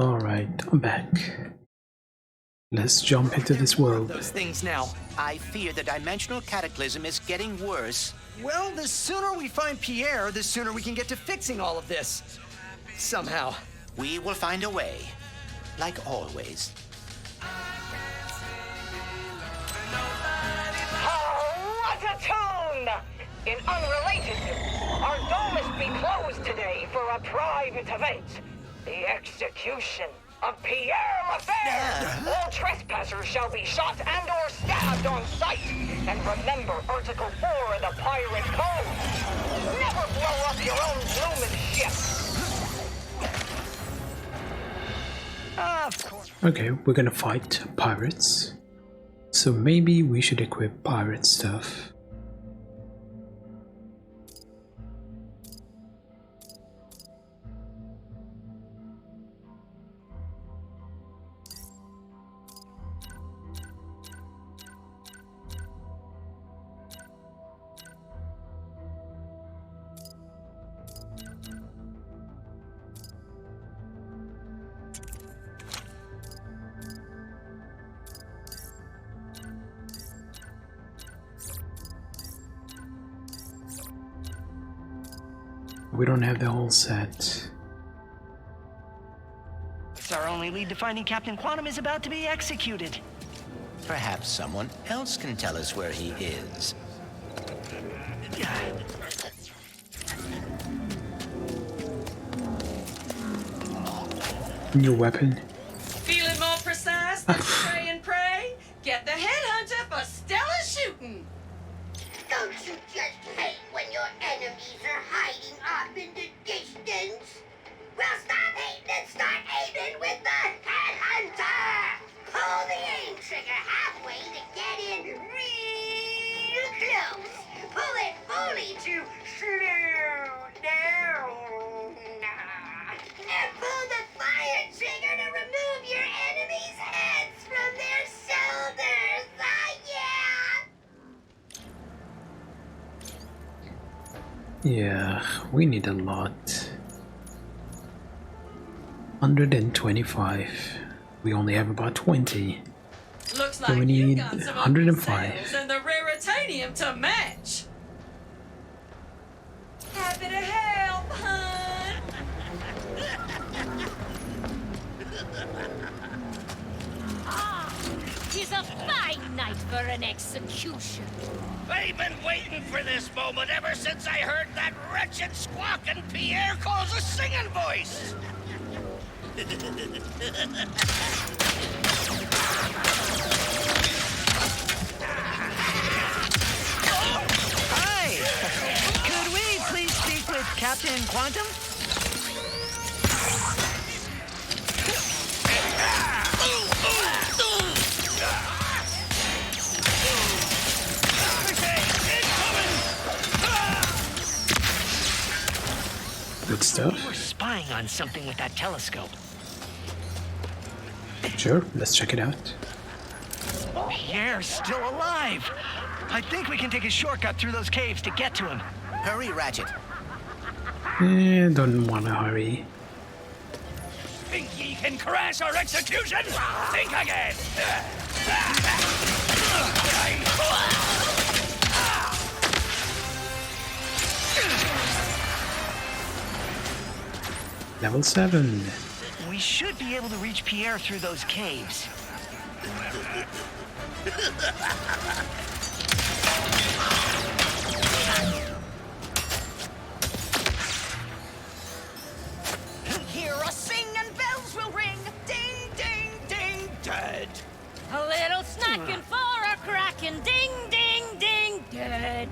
Alright, I'm back. Let's jump into this world. Those things now. I fear the dimensional cataclysm is getting worse. Well, the sooner we find Pierre, the sooner we can get to fixing all of this. Somehow. We will find a way. Like always. Oh, what a tune! In unrelated news, our dome must be closed today for a private event. The execution of Pierre Lefebvre. All trespassers shall be shot and or stabbed on sight. And remember Article 4 of the Pirate Code. Never blow up your own bloomin' ship. Of course. Okay, we're gonna fight pirates. So maybe we should equip pirate stuff. We don't have the whole set. It's our only lead to finding Captain Quantum is about to be executed. Perhaps someone else can tell us where he is. New weapon. Feeling more precise than Stray and Prey? Get the headhunter for stellar shooting! Don't you just hate when your enemies are hiding off in the distance? Well, stop hating and start aiming with the headhunter! Pull the aim trigger halfway to get in real close. Pull it fully to slow down. And pull the fire trigger to remove your enemies' heads from their shoulders. Yeah, we need a lot. 125. We only have about 20. Looks So like we you need got some 105. sales and the raritanium to match. Happy to help, hon. Tis a fine night for an execution. I've been waiting for this moment ever since I heard that wretched squawking Pierre calls a singing voice. Hi! Could we please speak with Captain Quantum? Good We're stuff. spying on something with that telescope. Sure, let's check it out. Pierre's still alive! I think we can take a shortcut through those caves to get to him. Hurry, Ratchet. Don't wanna hurry. Think ye can crash our execution? Think again! Level 7. We should be able to reach Pierre through those caves. Hear us sing and bells will ring. Ding, ding, ding, dead. A little snacking for a cracking ding, ding, ding, dead.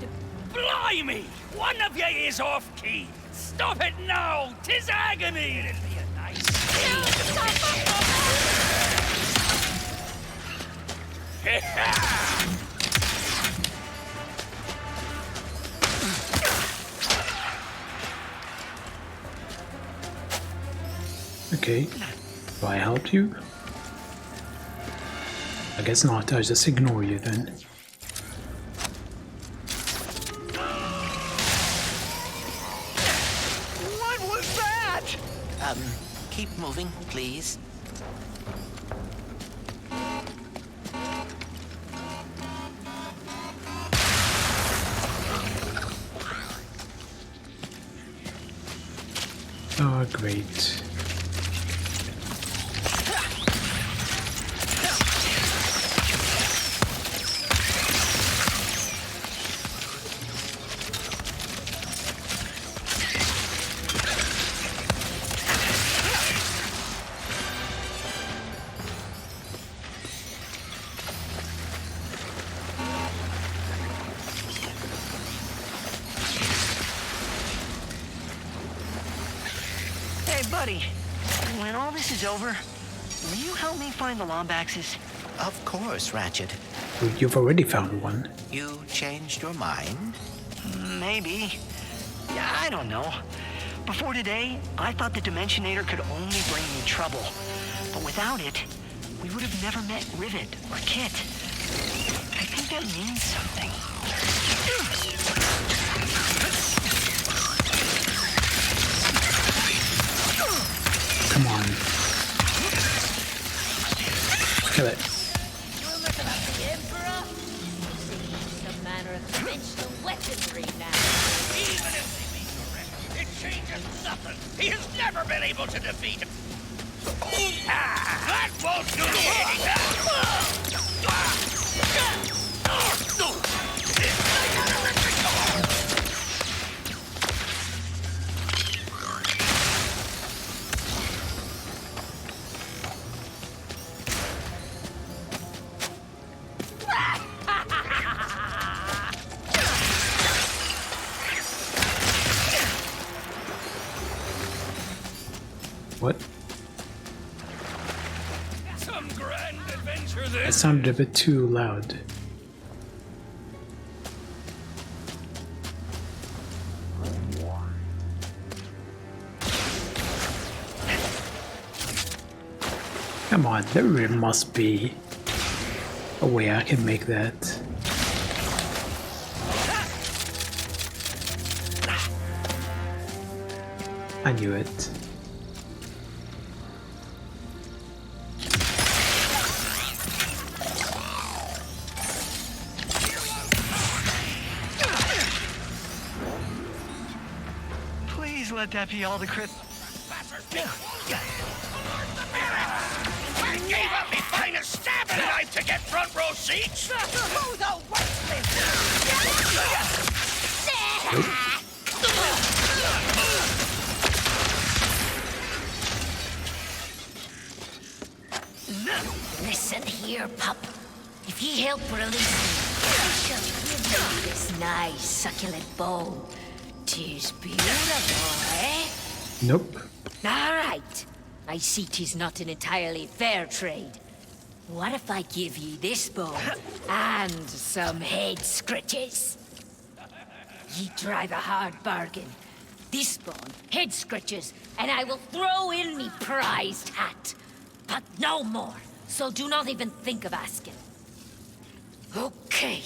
Blimey! One of ye is off key! Stop it now! 'Tis agony! It'll be a nice Okay, do I help you? I guess not, I'll just ignore you then. What was that? keep moving, please. Oh, great. Hey, buddy. When all this is over, will you help me find the Lombaxes? Of course, Ratchet. Well, you've already found one. You changed your mind? Maybe. Yeah, I don't know. Before today, I thought the Dimensionator could only bring me trouble. But without it, we would have never met Rivet or Kit. I think that means something. Come on. Kill it. Rumors about the Emperor? Some manner of dimensional weaponry now. Even if they be correct, it changes nothing. He has never been able to defeat him. That won't do What? some grand adventure That this. sounded a bit too loud. Come on, there really must be a way I can make that. I knew it. Please let that be all the crit. I gave up me finest stabbing knife to get front row seats. Who the worthless? Listen here, pup. If ye help release me, I shall give you this nice succulent bone. 'Tis beautiful, eh? Nope. All right. I see 'tis not an entirely fair trade. What if I give ye this bone and some head scratches? Ye drive a hard bargain. This bone, head scratches, and I will throw in me prized hat. But no more, so do not even think of asking. Okay.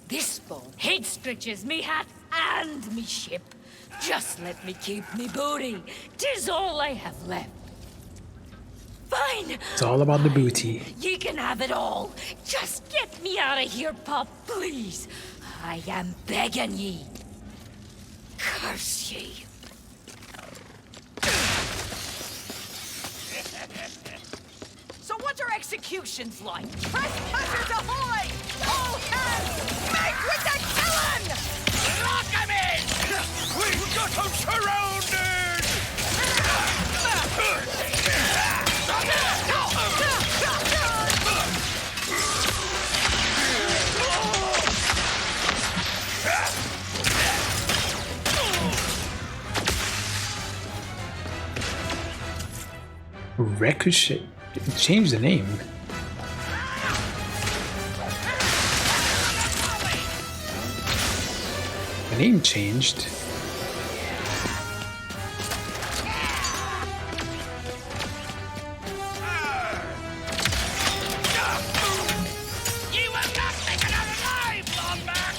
This bone, head scratches, me hat, and me ship. Just let me keep me booty. 'Tis all I have left. Fine. It's all about the booty. Ye can have it all. Just get me out of here, pup, please. I am begging ye. Curse ye. So what's our executions like? Trespassers ahoy! All hands, make with the killing! Lock him in! We've got him surrounded! Ricochet. Change the name. The name changed. You will not make it alive, Lombax!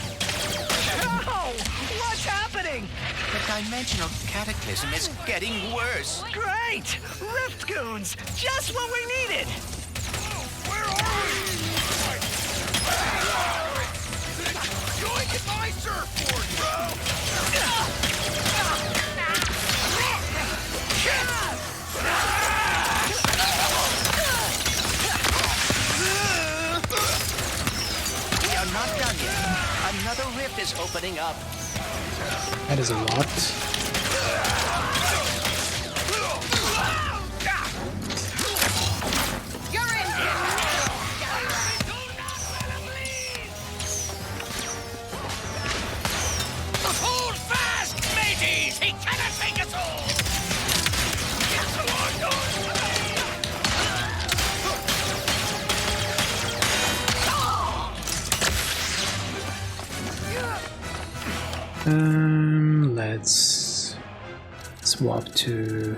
Oh, what's happening? The dimensional cataclysm is getting worse. Great! Rift goons! Just what we needed! Where are we? Join my surfboard, bro! We are not done yet. Another rift is opening up. That is a lot. You're in Hold fast, mateys! He cannot take us all! Let's swap to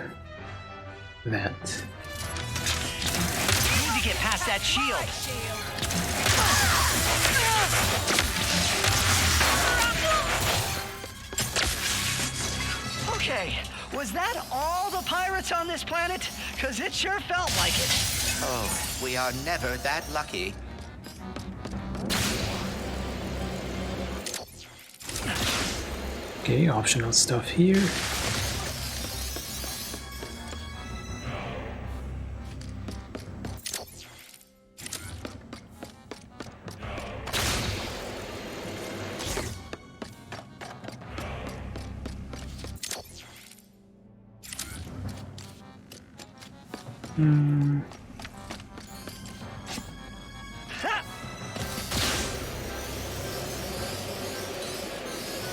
that. We need to get past that shield. Okay, was that all the pirates on this planet? Because it sure felt like it. Oh, we are never that lucky. Okay, optional stuff here.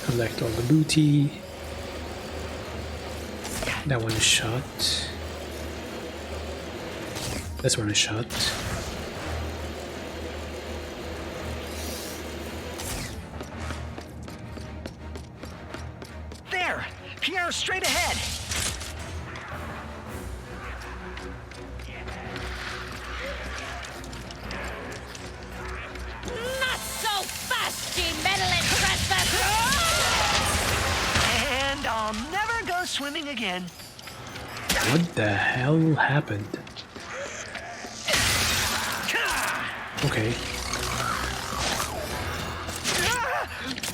Collect all the booty. That one is shot. This one is shot. There! Pierre, straight ahead! Not so fast, ye meddling trespasser! And I'll never go swimming again. What the hell happened? Okay.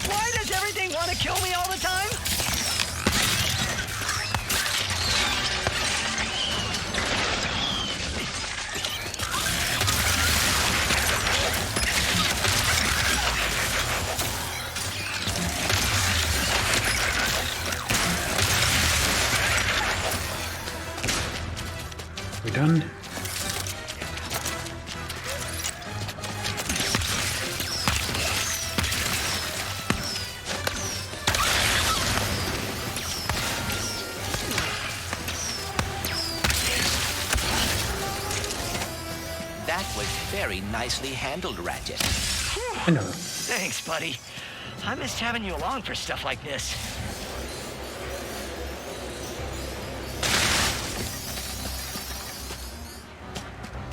Why does everything want to kill me all the time? We're done. That was very nicely handled, Ratchet. I know. Thanks, buddy. I missed having you along for stuff like this.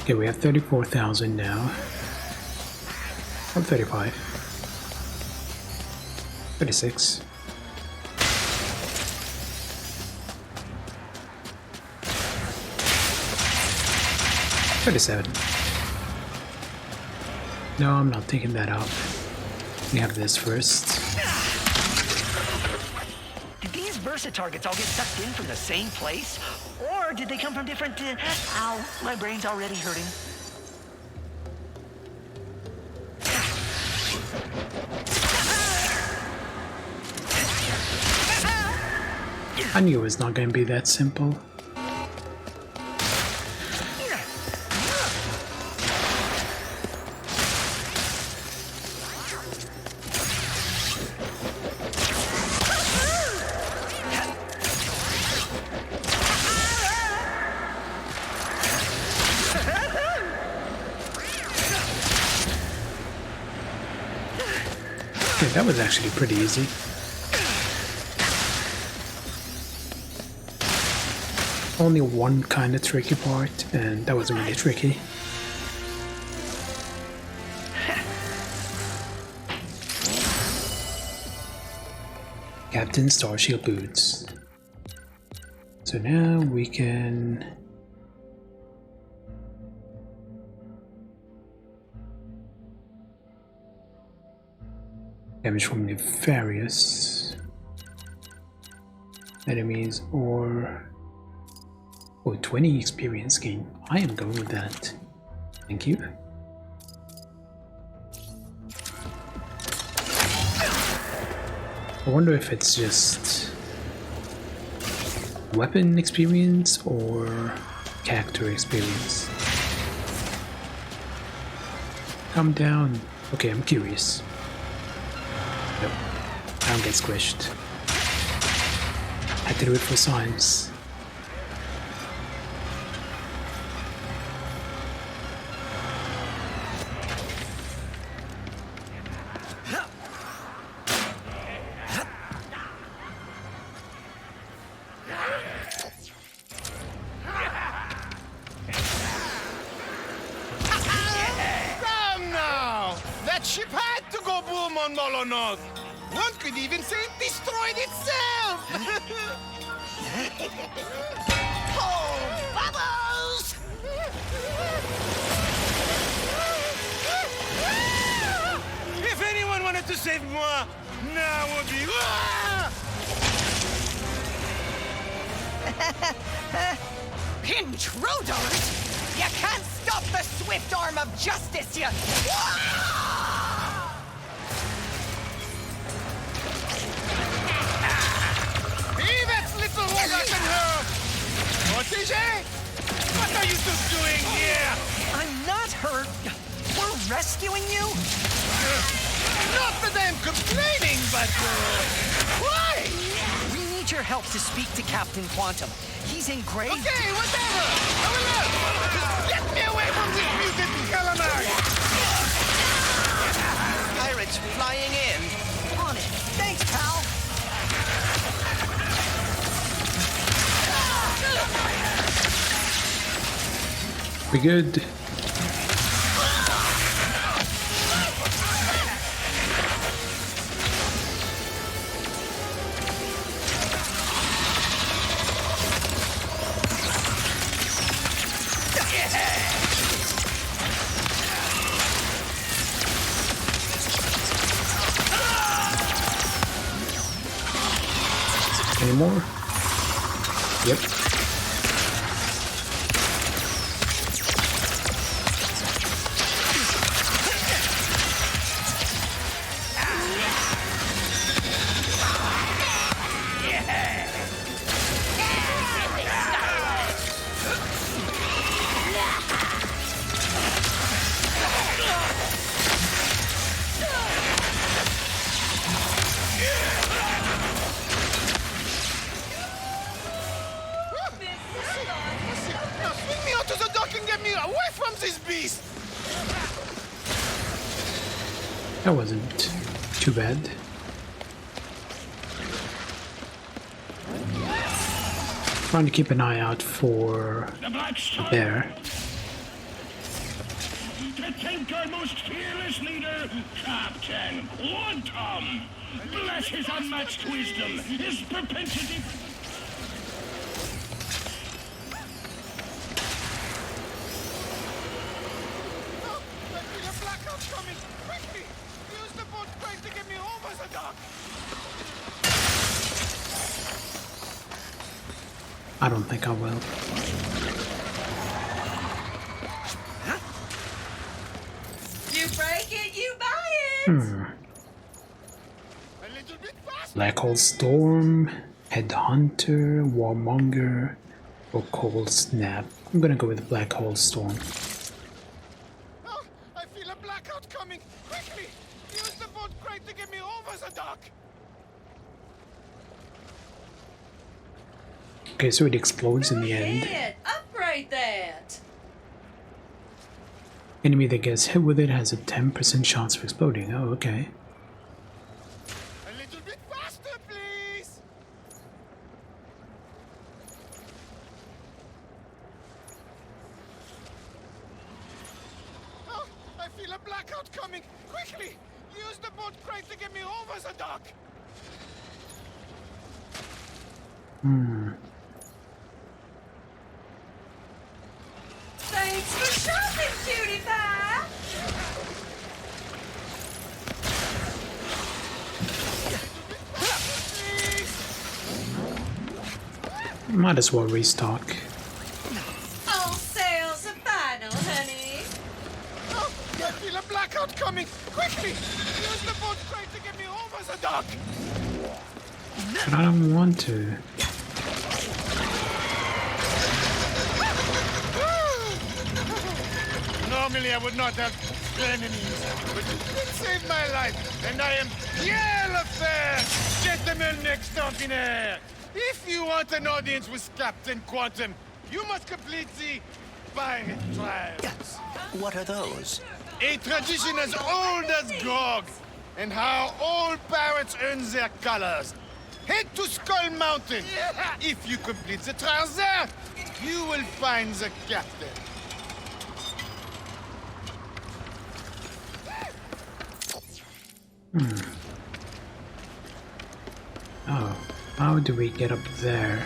Okay, we have 34,000 now. Or 35. 36. $37. No, I'm not taking that up. We have this first. Did these Versa targets all get sucked in from the same place? Or did they come from different... Ow, my brain's already hurting. I knew it was not going to be that simple. Okay, that was actually pretty easy. Only one kind of tricky part, and that wasn't really tricky. Captain Starshield boots. So now we can damage from nefarious enemies or 20 experience gain. I am going with that. Thank you. I wonder if it's just weapon experience or character experience. Calm down. Okay, I'm curious. Nope. I don't get squished. Had to do it for science. Ship had to go boom on Molonov. One could even say it destroyed itself. Oh, bubbles! If anyone wanted to save moi, now would be. Intruders! You can't stop the swift arm of justice, you... Little Russian her! Protégé? What are you two doing here? I'm not hurt. We're rescuing you? Not that I'm complaining, but... why? We need your help to speak to Captain Quantum. He's in grave... Okay, whatever! I will look! Just get me away from this mutant calamari! Pirates flying in. On it. Thanks, pal. We good? Any more? Yep. That wasn't too bad. Trying to keep an eye out for a bear. To thank our most fearless leader, Captain Quantum. Bless his unmatched wisdom, his propensity... I don't think I will. You break it, you buy it! Black Hole Storm, Headhunter, Warmonger, or Cold Snap. I'm gonna go with Black Hole Storm. Oh, I feel a blackout coming! Quickly! Use the boat crate to get me over the dock! Okay, so it explodes in the end. Upgrade that! Enemy that gets hit with it has a 10% chance of exploding. Oh, okay. A little bit faster, please! Oh, I feel a blackout coming! Quickly! Use the boat crate to get me over the dock! Thanks for shopping, cutie pie! Might as well restock. All sales are final, honey. Oh, I feel a blackout coming! Quickly! Use the boat crane to get me over the dock! But I don't want to. Normally I would not have enemies, but you did save my life, and I am Pierre Lefebvre, gentleman extraordinaire. If you want an audience with Captain Quantum, you must complete the pirate trials. What are those? A tradition as old as Grog, and how all pirates earn their colors. Head to Skull Mountain. If you complete the trials there, you will find the captain. Oh, how do we get up there?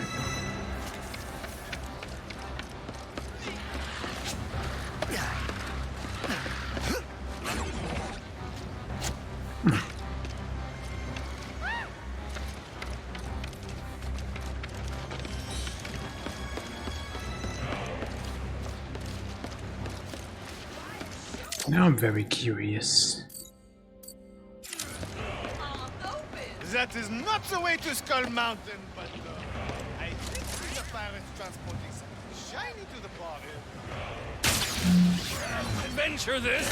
Now I'm very curious. That is not the way to Skull Mountain, but I did see the pirates transporting something shiny to the bar here. Adventure this!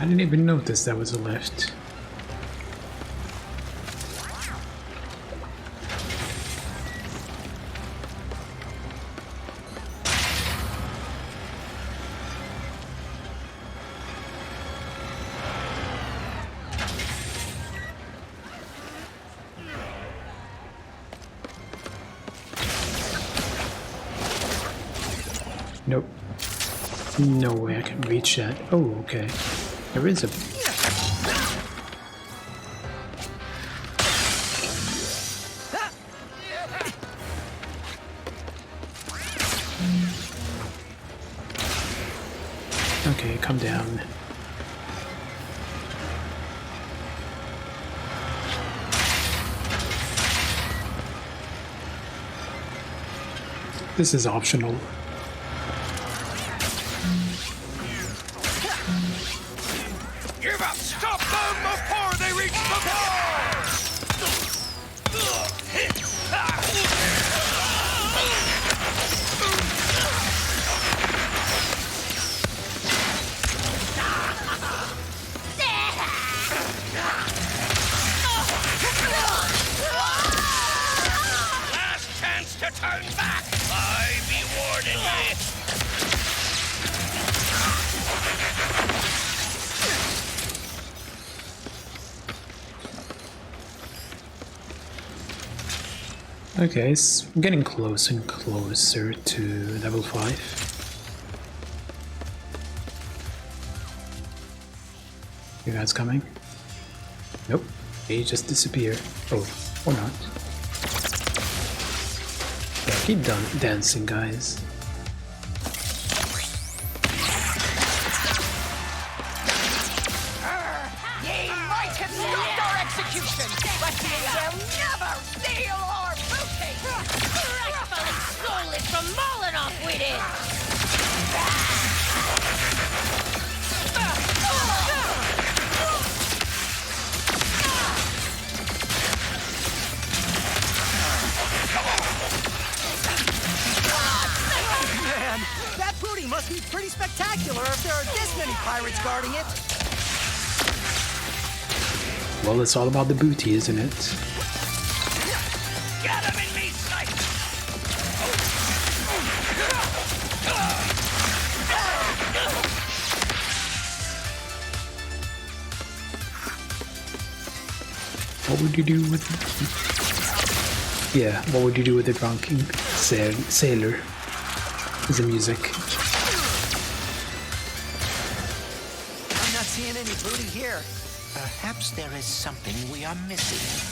I didn't even notice that was a lift. Nope. No way I can reach that. Oh, okay. There is a... Okay, come down. This is optional. Give up! Stop them before they reach the bar! Last chance to turn back! I be warning you! Okay, it's getting closer and closer to level 5. You guys coming? Nope, they just disappear. Oh, or not. Yeah, keep dancing, guys. Ye might have stopped our execution, but ye will never steal our booty! Rightfully stole it from Molotov with it! Man, that booty must be pretty spectacular if there are this many pirates guarding it. Well, it's all about the booty, isn't it? Get him in me sight! What would you do with... Yeah, what would you do with a drunken sailor? Is the music. I'm not seeing any booty here. Perhaps there is something we are missing.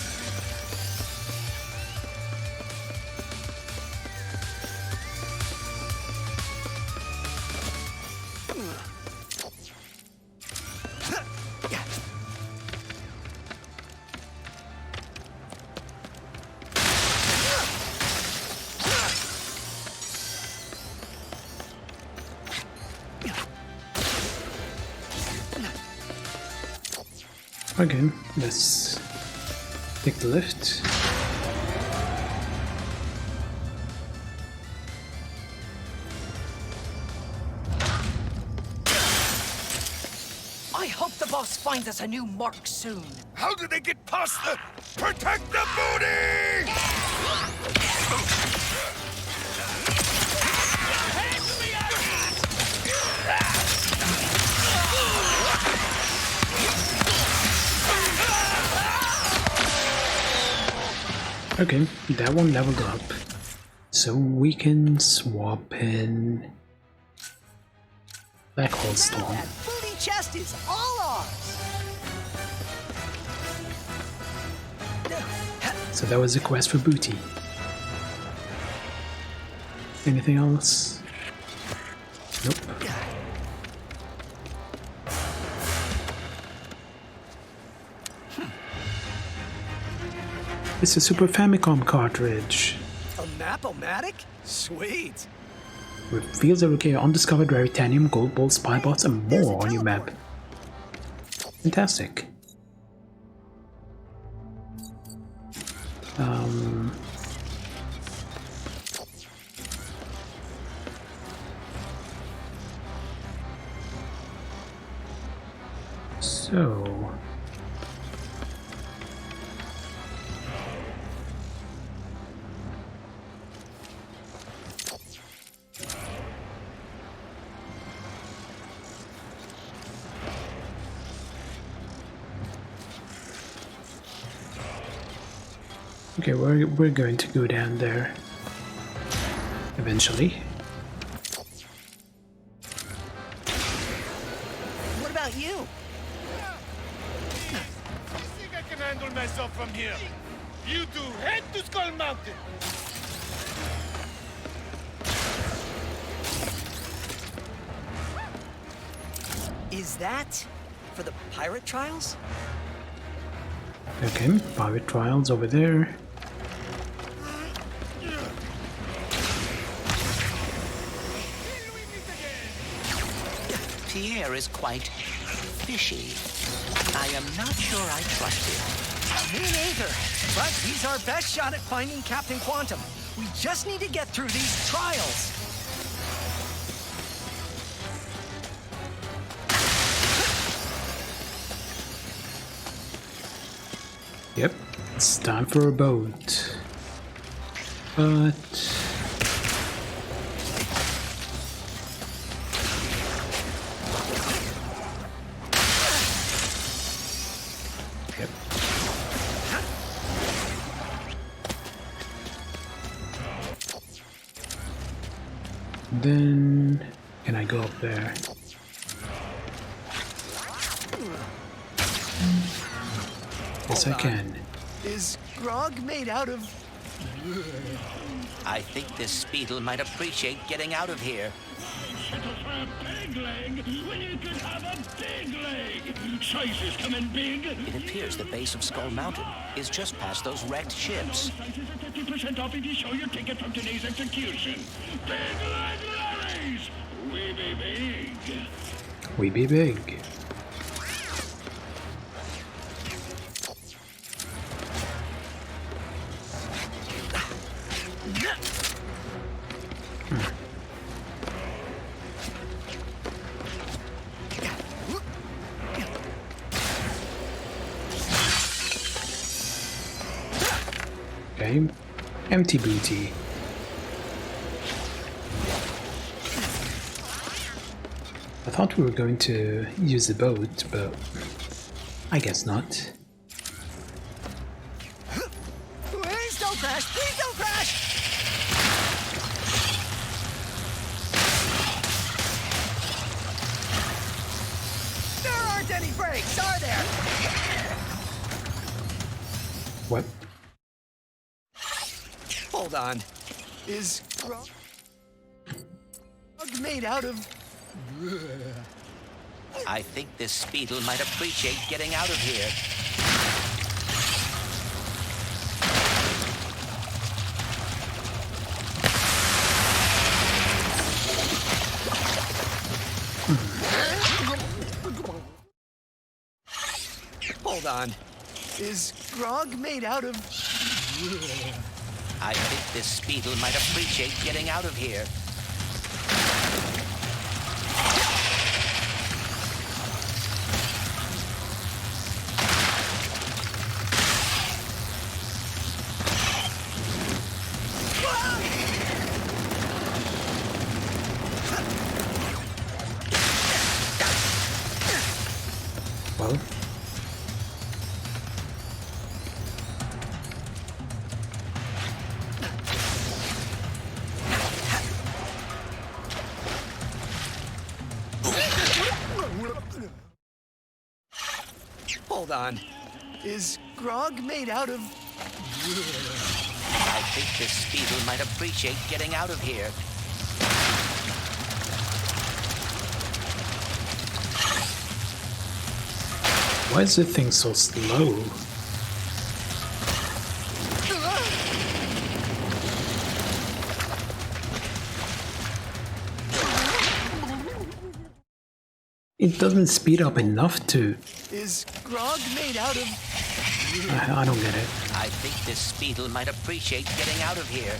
Again, let's take the lift. I hope the boss finds us a new mark soon. How do they get past the... Protect the booty! Okay, that one leveled up. So we can swap in Black Hole Storm. That booty chest is all ours. So that was a quest for booty. Anything else? Nope. It's a Super Famicom cartridge. A map-o-matic? Sweet. Reveals that require undiscovered raritanium, gold balls, spy bots, and more on your map. Fantastic. So... Okay, we're going to go down there eventually. What about you? I think I can handle myself from here. You two head to Skull Mountain. Is that for the pirate trials? Okay, pirate trials over there. Pierre is quite fishy. I am not sure I trust him. Me neither. But he's our best shot at finding Captain Quantum. We just need to get through these trials. Yep, it's time for a boat. But... Yep. Then... Can I go up there? Yes, I can. Is grog made out of... I think this Speedle might appreciate getting out of here. Settle for a peg leg when you could have a big leg. Sizes come in big. It appears the base of Skull Mountain is just past those wrecked ships. Sizes are 50% off if you show your ticket from today's execution. Big leg Larry's. We be big. We be big. Okay, empty booty. I thought we were going to use the boat, but I guess not. don't crash! Please don't crash! There aren't any brakes, are there? What? Hold on. Is Grog made out of... I think this Speedle might appreciate getting out of here. Hold on. Is Grog made out of... I think this Speedle might appreciate getting out of here. Well, Hold on. Is Grog made out of... I think this Speedle might appreciate getting out of here. why is the thing so slow? It doesn't speed up enough to... Is Grog made out of... I don't get it. I think this Speedle might appreciate getting out of here.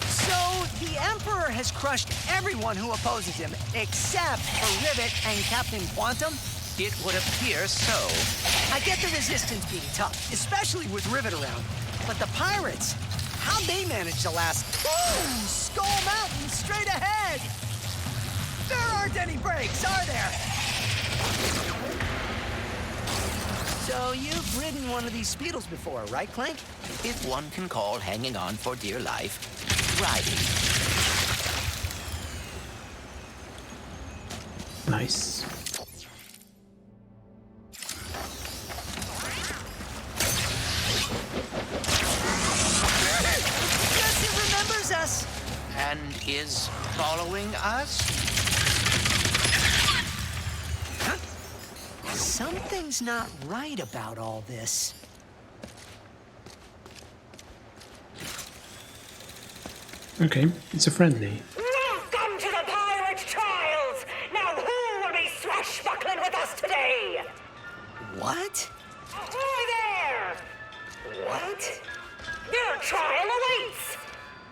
So, the Emperor has crushed everyone who opposes him, except for Rivet and Captain Quantum? It would appear so. I get the Resistance being tough, especially with Rivet around. But the pirates, how'd they manage to last? Boom! Skull Mountain straight ahead! There aren't any brakes, are there? So you've ridden one of these Speedles before, right, Clank? If one can call hanging on for dear life riding. Nice. Guess he remembers us. And is following us? Something's not right about all this. Okay, it's a friendly. Welcome to the Pirate Trials! Now who will be swashbuckling with us today? What? Ahoy there! What? Your trial awaits!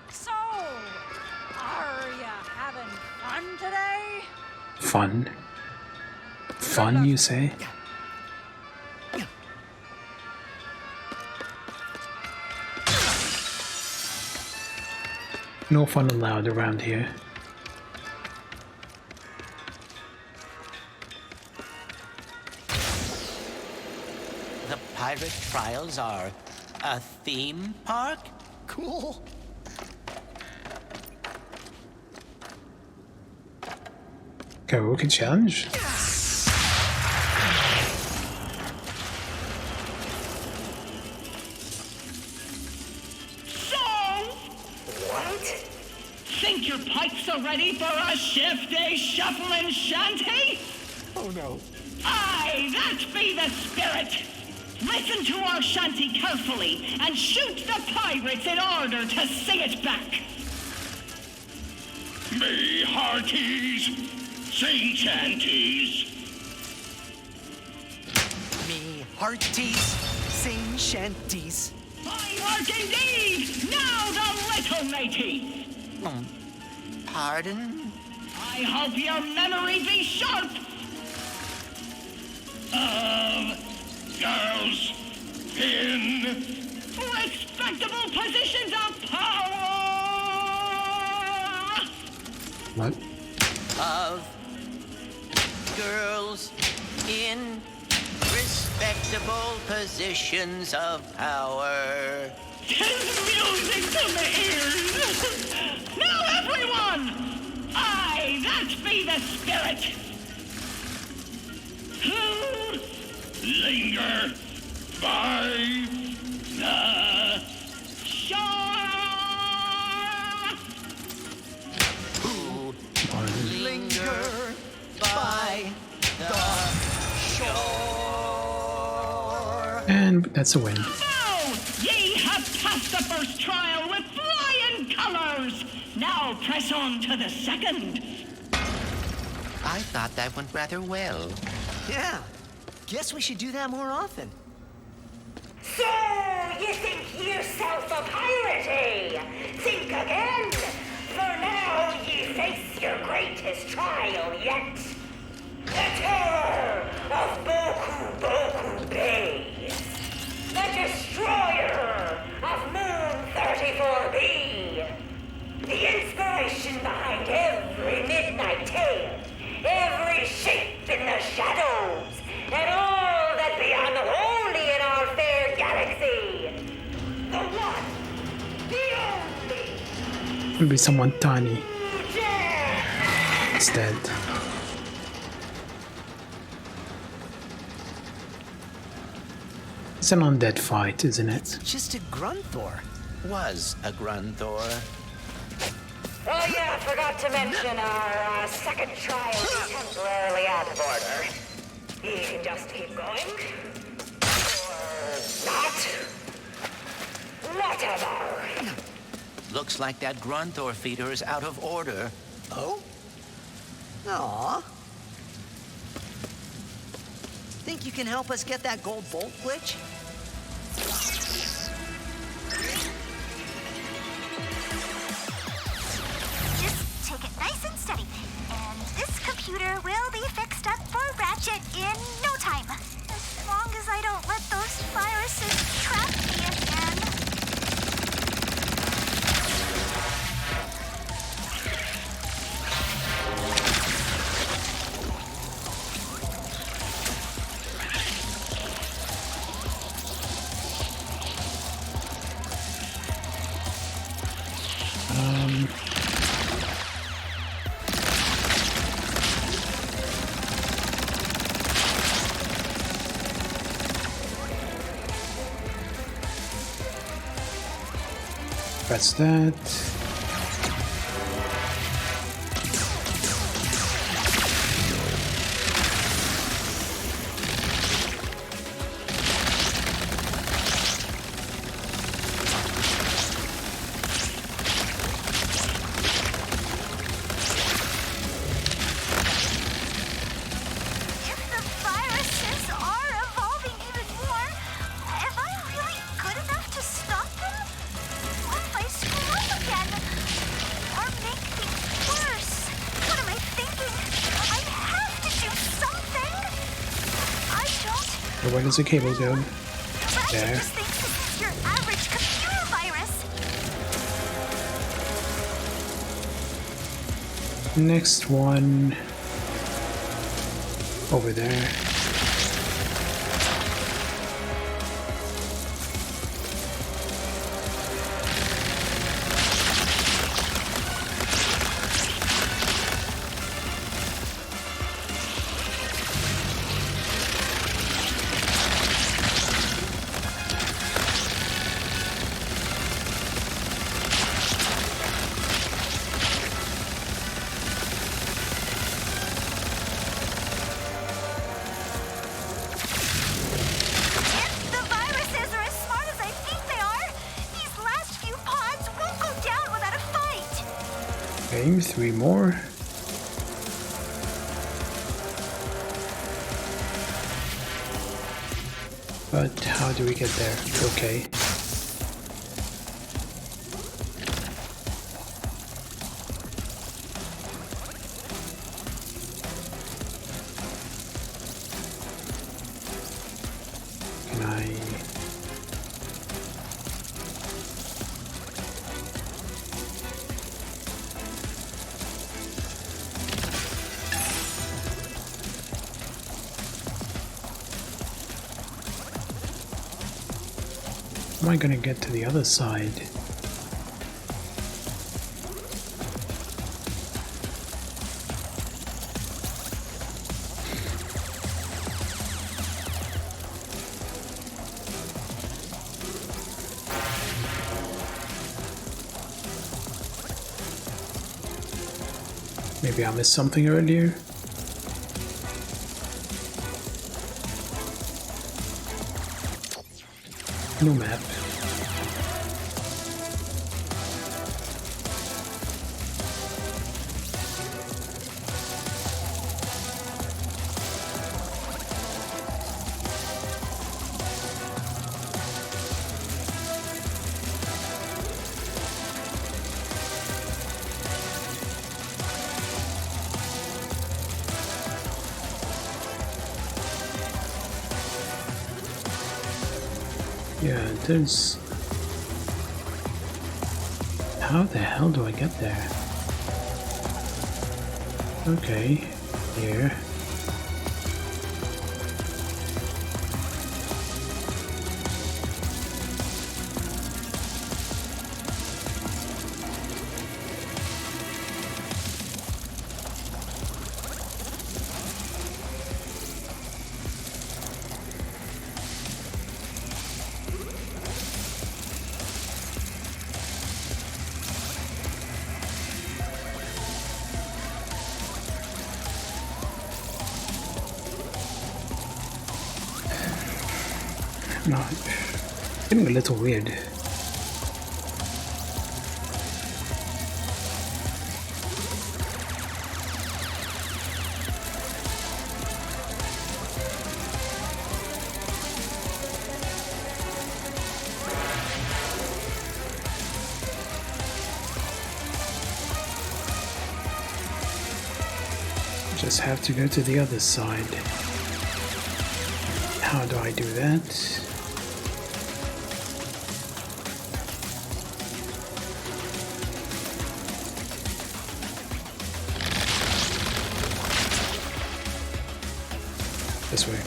So, are you having fun today? Fun. Fun, you say? No fun allowed around here. The Pirate Trials are a theme park? Cool. Karaoke challenge? Think your pipes are ready for a shifty, shuffling shanty? Oh no. Aye, that be the spirit. Listen to our shanty carefully and shoot the pirates in order to sing it back. Me hearties, sing shanties. Me hearties, sing shanties. I art indeed, now the little matey. Pardon? I hope your memory be sharp. Girls in respectable positions of power. What? of girls in respectable positions of power. Tis music to the ears. Now, everyone! Aye, that be the spirit. Who linger by the shore? Who Or linger by the shore. and that's a win. Now, ye have passed the first trial with flying colors. Now press on to the second. I thought that went rather well. Yeah. Guess we should do that more often. So, you think yourself a pirate, eh? Think again. For now, ye face your greatest trial yet. The terror of Boku Boku Bay. The destroyer of Moon 34B. The inspiration behind every midnight tale. Every shape in the shadows. And all that beyond only in our fair galaxy. The one. The only. Maybe someone tiny Jack. instead. It's an undead fight, isn't it? Just a Grunthor. Was a Grunthor. Oh yeah, I forgot to mention our second trial is temporarily out of order. You can just keep going. Or not. Whatever. Looks like that Grunthor feeder is out of order. Oh? Aw. Think you can help us get that gold bolt glitch? Just take it nice and steady. And this computer will be fixed up for Ratchet in no time. As long as I don't let those viruses trap me again. That's that. If the viruses are evolving even more, am I really good enough to stop them? What if I screw up again? Or make things worse? What am I thinking? I have to do something! I don't... So where does the cable go? Ratchet There. just thinks this is your average computer virus. Next one. Over there. If the viruses are as smart as I think they are, these last few pods won't go down without a fight. Okay, 3 more. But how do we get there? Okay. Can I... am I gonna get to the other side? Maybe I missed something earlier. No map. Yeah, there's... How the hell do I get there? Okay, here. No, getting a little weird. Just have to go to the other side. How do I do that? This way.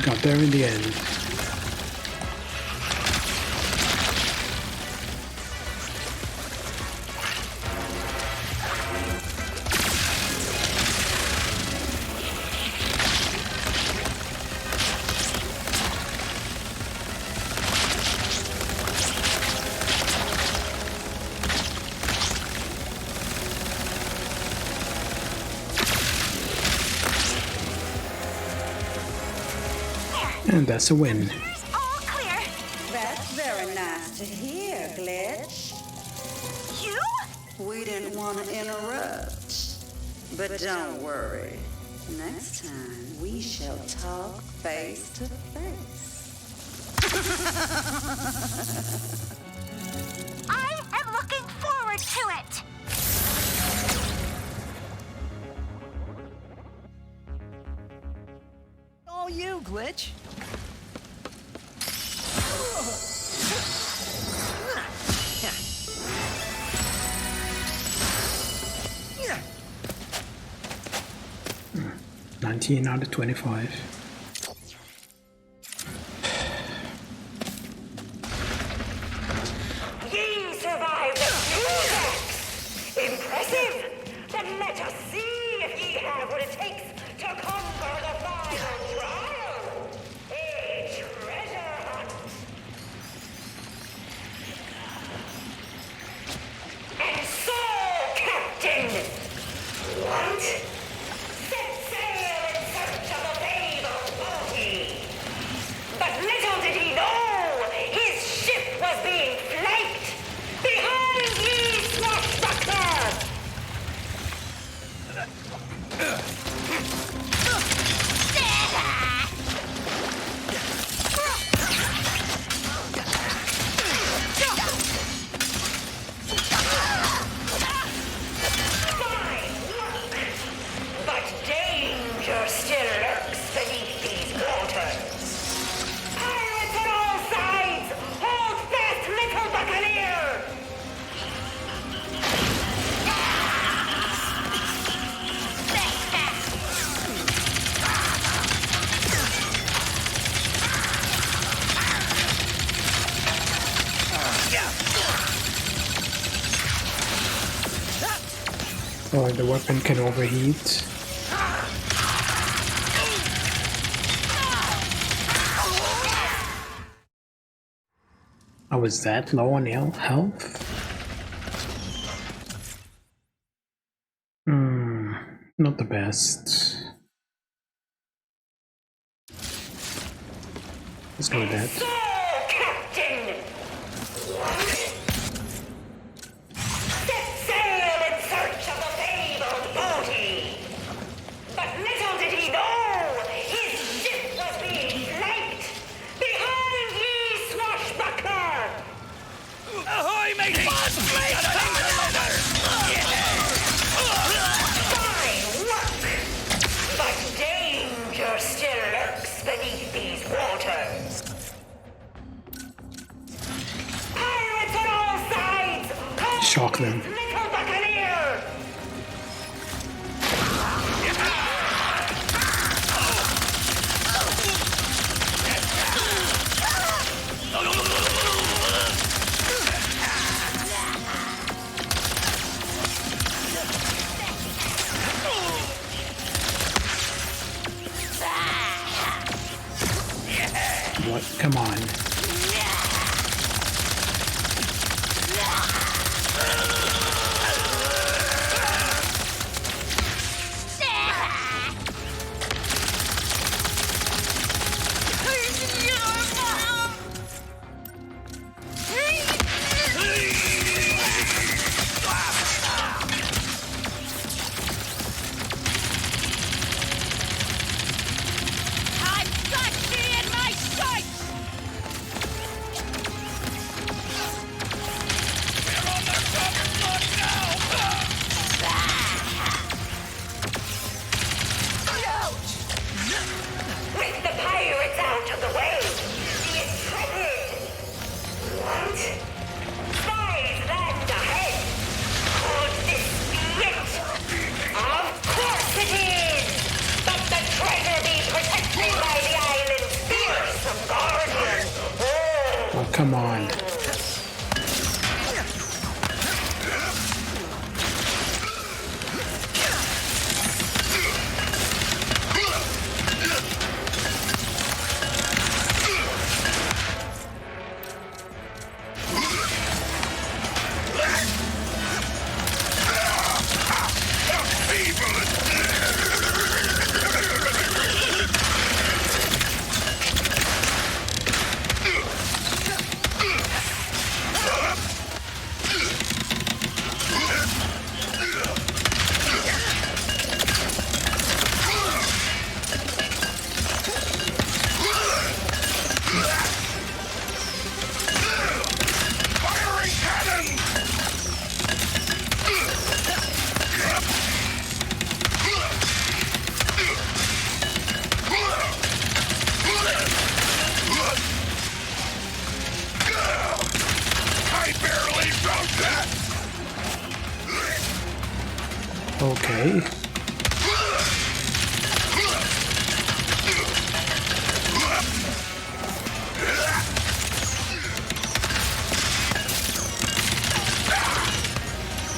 Got there in the end. And that's a win. All clear. That's very nice to hear, Glitch. You? We didn't want to interrupt. But don't worry. Next time, we shall talk face to face. I am looking forward to it. All you, Glitch. Yeah. 19 out of 25. Ye survived the Musex! Impressive! Then let us see if ye have what it takes to conquer the final trial! A treasure hunt! And so, Captain! What? Set sail in search of the fabled Or the weapon can overheat. I was that low on health? Not the best. Let's go with that. Captain! Set sail in search of the fabled booty! But little did he know his ship was being flanked! Behind ye, swashbuckler! Ahoy, matey! Fine work! But danger still lurks beneath these waters! Pirates on all sides! Shock them. Little buccaneer! What? Come on. I've got thee in my sights! With the pirates out of the way, the intrepid! What? Spies land ahead! Could this be it? Of course it is! But the treasure be protected by the island's fearsome guardian! Oh, come on. Okay.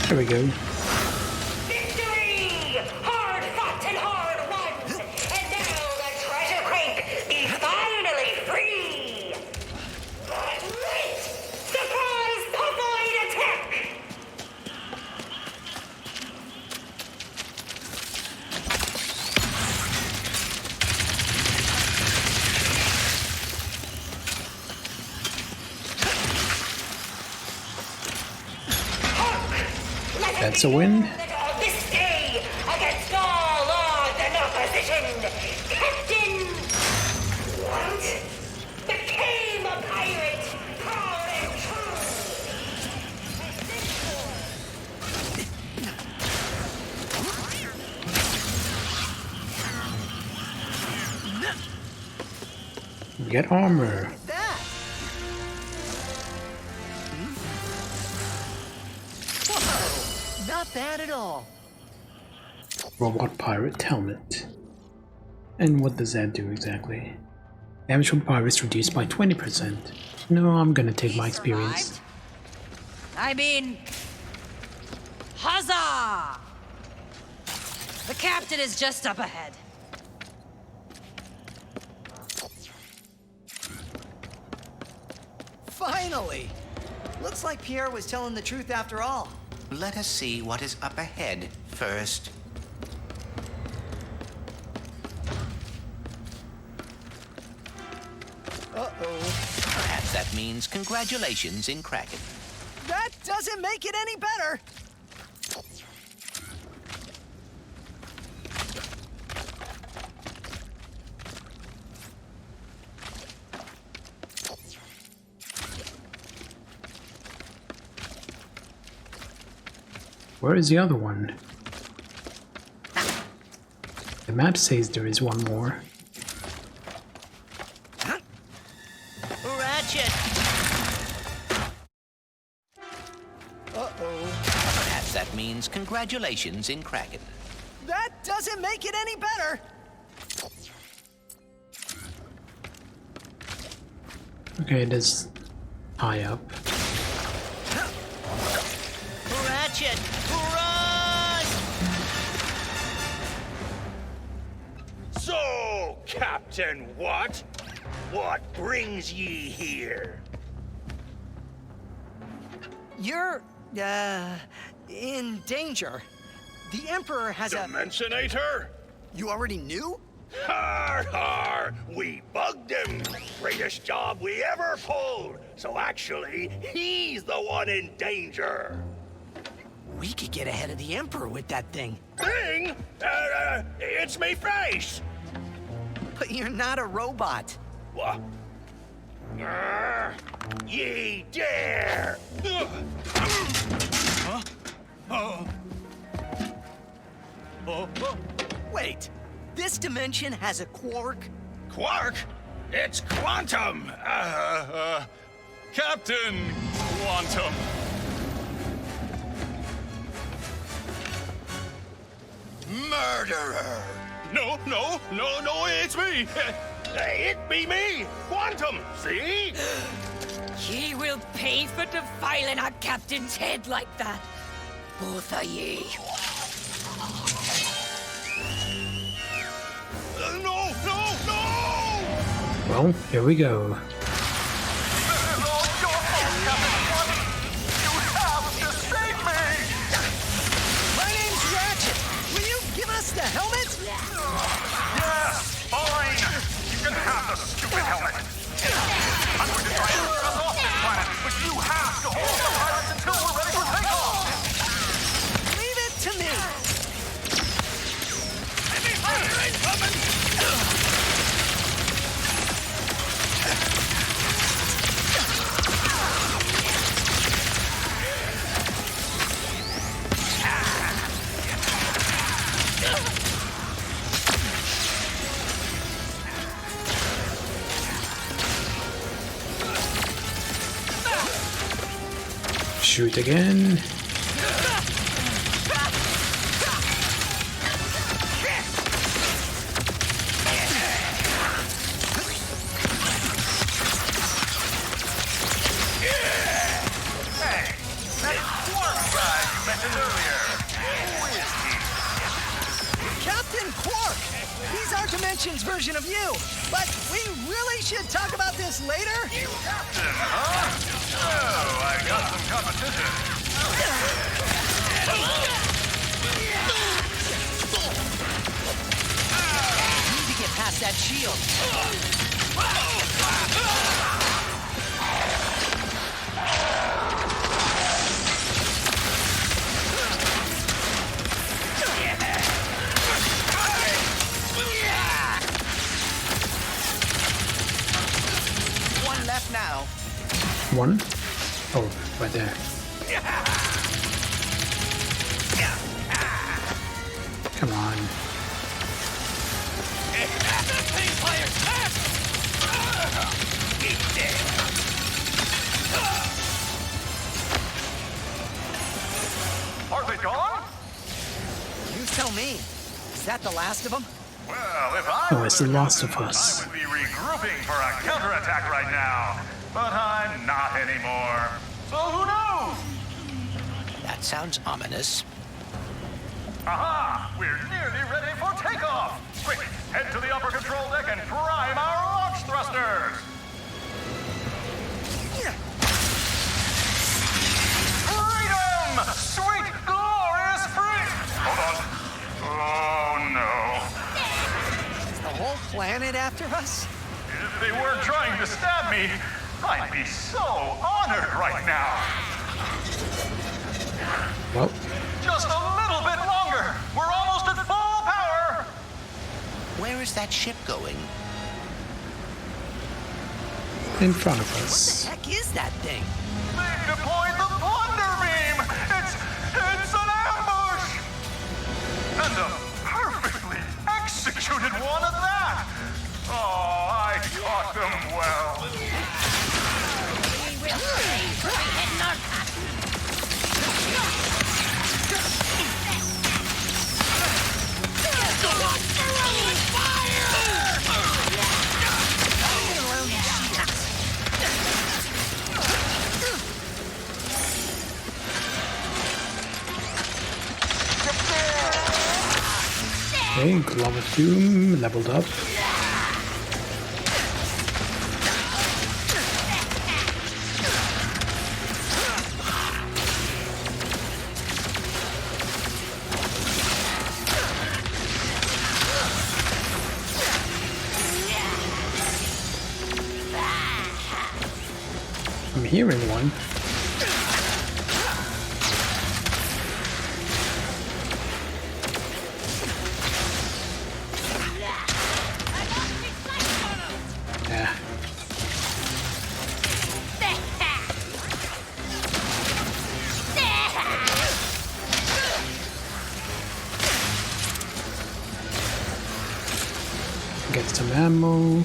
There we go. Victory! Hard fought and hard won! And now the treasure crate is finally free! But wait! Surprise Puffoid attack! That's a win. That on this day, against all odds and opposition, Captain... What? Became a pirate, proud and Get armor. That. Whoa! Not bad at all. Robot pirate helmet. And what does that do exactly? Damage from pirates reduced by 20%. No, I'm gonna take my experience. I mean, huzzah! The captain is just up ahead. Finally! Looks like Pierre was telling the truth after all. Let us see what is up ahead first. Uh-oh. Perhaps that means congratulations in Kraken. That doesn't make it any better! Where is the other one? The map says there is one more. Ratchet! Uh-oh. Perhaps that means congratulations in Kraken. That doesn't make it any better! Okay, there's high up. Ratchet! Run! So, Captain what? What brings ye here? You're, in danger. The Emperor has Dimensionator? You already knew? Har har! We bugged him! Greatest job we ever pulled! So actually, he's the one in danger! We could get ahead of the Emperor with that thing. Thing? It's me face! But you're not a robot. What? Ye dare! Huh? Oh. Wait, this dimension has a quark? Quark? It's Quantum! Captain Quantum. Murderer! No, it's me! It be me! Quantum, see? Ye will pay for defiling our captain's head like that. Both of ye. No! Well, here we go. My name's Ratchet. Will you give us the helmet? Yes, fine. You can have the stupid helmet. I'm going to try and get us off this planet, but you have to hold the pirates until we're ready for takeoff. Leave it to me. Shoot again. Hey, that Quark guy you mentioned earlier. Who is he? Captain Quark. He's our dimension's version of you. But we really should talk about this later. Captain, huh? Oh, I got some competition. Need to get past that shield. One left now. One? Oh, right there. Come on. Are they gone? You tell me. Is that the last of them? Well, if I Oh, it's The Last of I Us. would be regrouping for a counterattack right now. But I'm not anymore. So who knows? That sounds ominous. Aha! We're nearly ready for takeoff! Quick, head to the upper control deck and prime our launch thrusters! Freedom! Sweet, glorious freedom! Hold on. Oh, no. Is the whole planet after us? If they weren't trying to stab me, I'd be so honored right now. Well, Just a little bit longer. We're almost at full power. Where is that ship going? in front of What us. the heck is that thing? They've deployed the Plunder Beam! It's an ambush! And a perfectly executed one at that! Oh, I caught them well. We will save Britain North. Okay, Glove of Doom leveled up. I'm hearing one. Yeah. Get some ammo.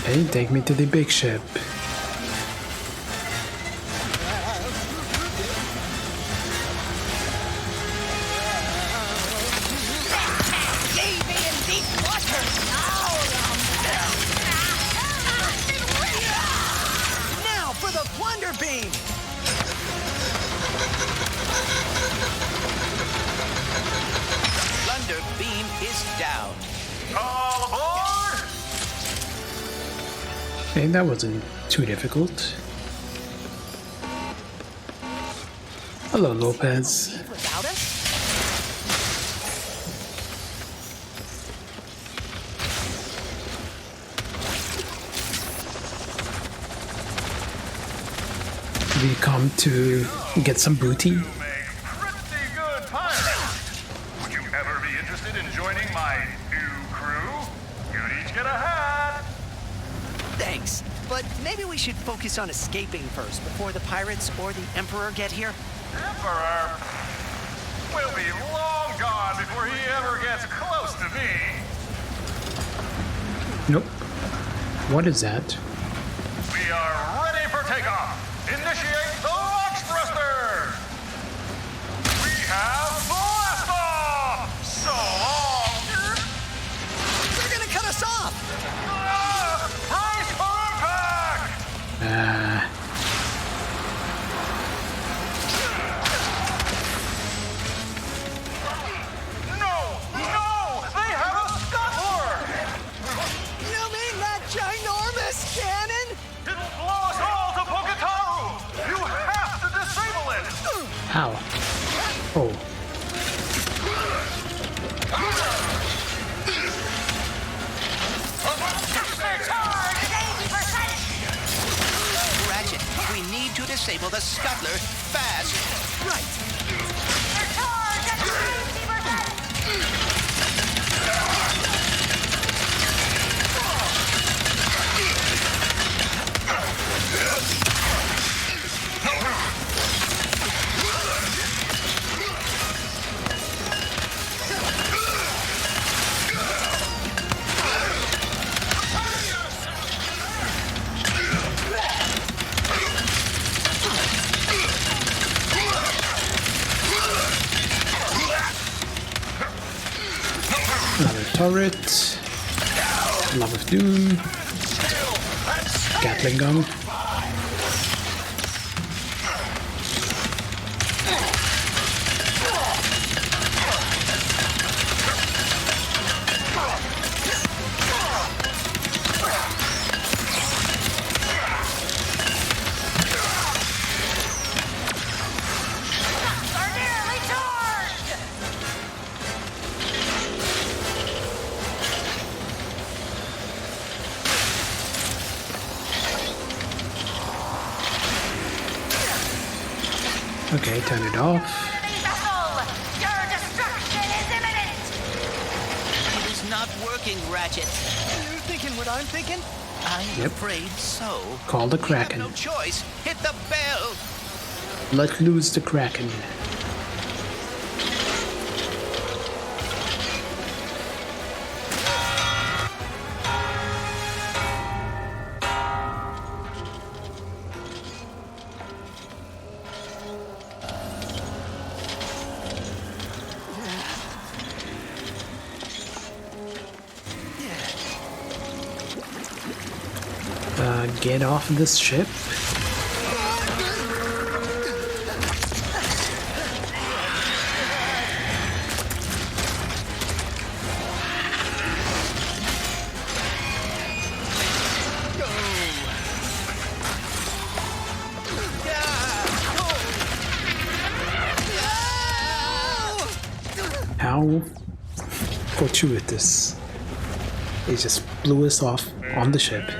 Hey, take me to the big ship. Navy in deep water! Now for the Plunder Beam! Plunder Beam is down. All aboard! Hey, that wasn't too difficult. Hello, Lopez. Without us? We come to get some booty. You make pretty good pirates. Would you ever be interested in joining my new crew? You'd each get a hat. Thanks. But maybe we should focus on escaping first before the pirates or the Emperor get here. Emperor will be long gone before he ever gets close to me. Nope. What is that? We are ready for takeoff. Initiate the launch thrusters. We have blast off. So long. They're gonna cut us off! Brace for impact. No, they have a scuttler. You mean that ginormous cannon? It'll blow us all to Poketaru. You have to disable it. Ow. Oh. Ratchet, we need to disable the scuttler fast. Right. turret. Love of Doom. Gatling gun. Okay, turn it off. Your destruction is imminent! It is not working, Ratchet. You're thinking what I'm thinking? I'm Yep. afraid so. Call the You have Kraken. no choice. Hit the bell. Let loose the Kraken. Get off this ship. How fortuitous. He just blew us off on the ship.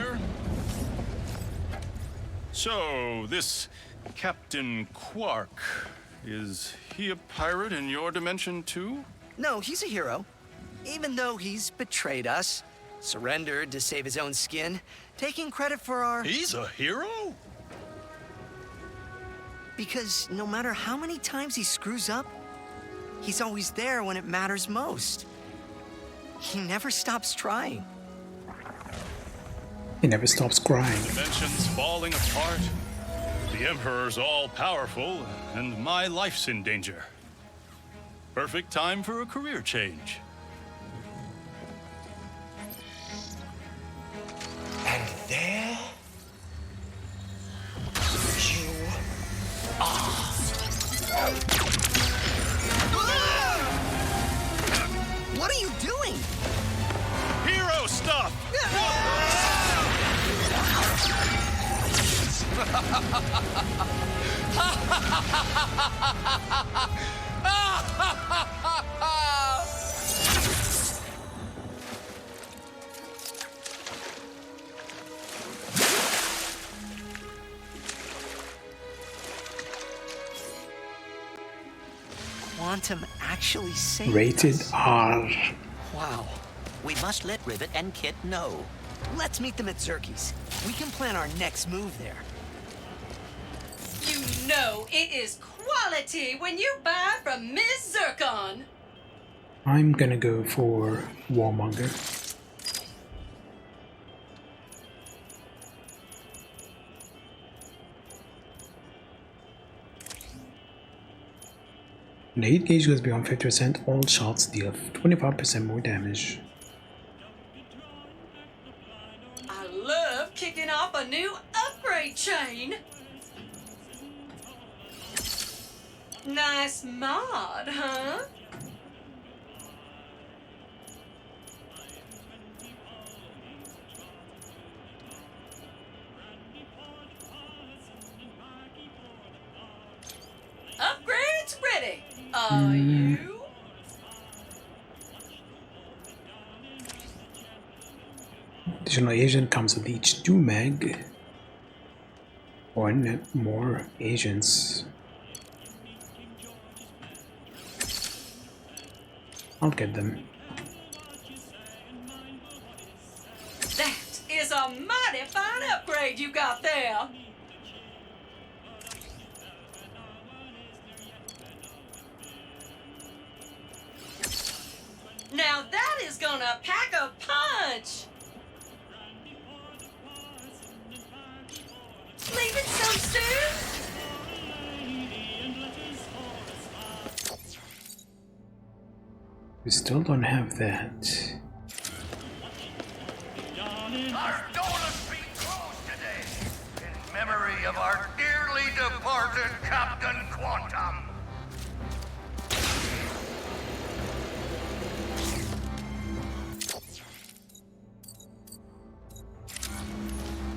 So, this Captain Quark, is he a pirate in your dimension too? No, he's a hero. Even though he's betrayed us, surrendered to save his own skin, taking credit for our... He's a hero? Because no matter how many times he screws up, he's always there when it matters most. He never stops trying. He never stops crying. Dimensions falling apart, the Emperor's all-powerful, and my life's in danger. Perfect time for a career change. And there you are. What are you doing? Hero stuff! Quantum actually saved Rated us. R. Wow. We must let Rivet and Kit know. Let's meet them at Zerky's. We can plan our next move there. You know it is quality when you buy from Miss Zircon. I'm gonna go for Warmonger. When the heat gauge goes beyond 50%, all shots deal 25% more damage. I love kicking off a new upgrade chain. Nice mod, huh? Upgrades ready. Are you? Additional agent comes with each 2 meg. One more agents. I'll get them. That is a mighty fine upgrade you got there. Now that is gonna pack a punch. Leaving so soon? We still don't have that. Ardolis be closed today in memory of our dearly departed Captain Quantum.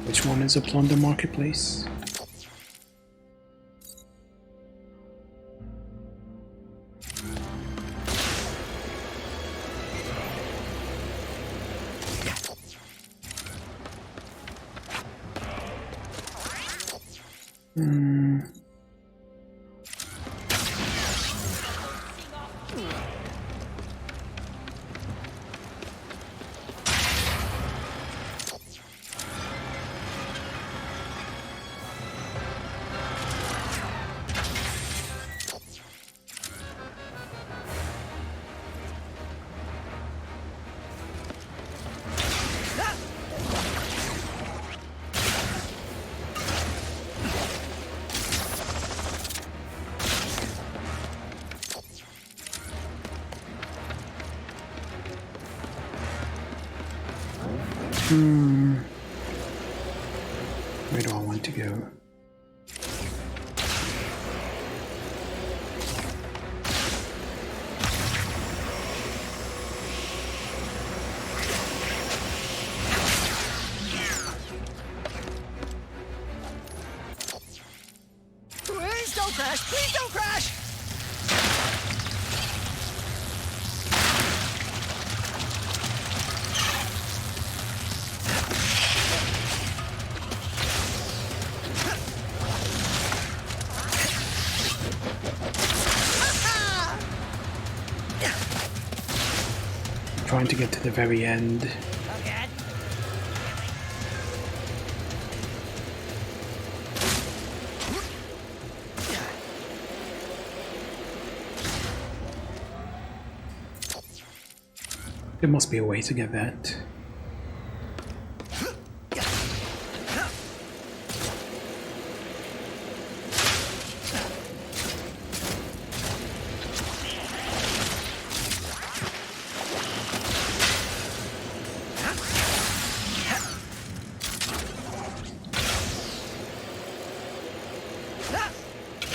Which one is a plunder marketplace? Where do I want to go? Please don't crash! Please don't crash! Trying to get to the very end. There must be a way to get that.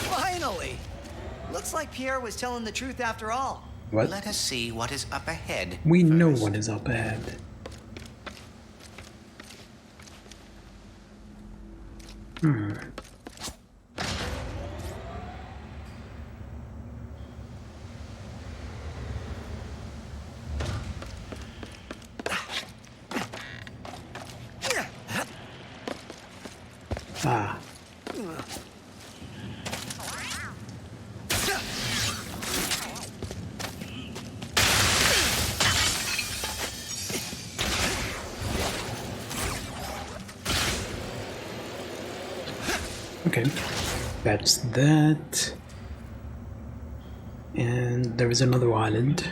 Finally! Looks like Pierre was telling the truth after all. What? Let us see what is up ahead. We know what is up ahead. Ah. Okay, that's that. And there is another island.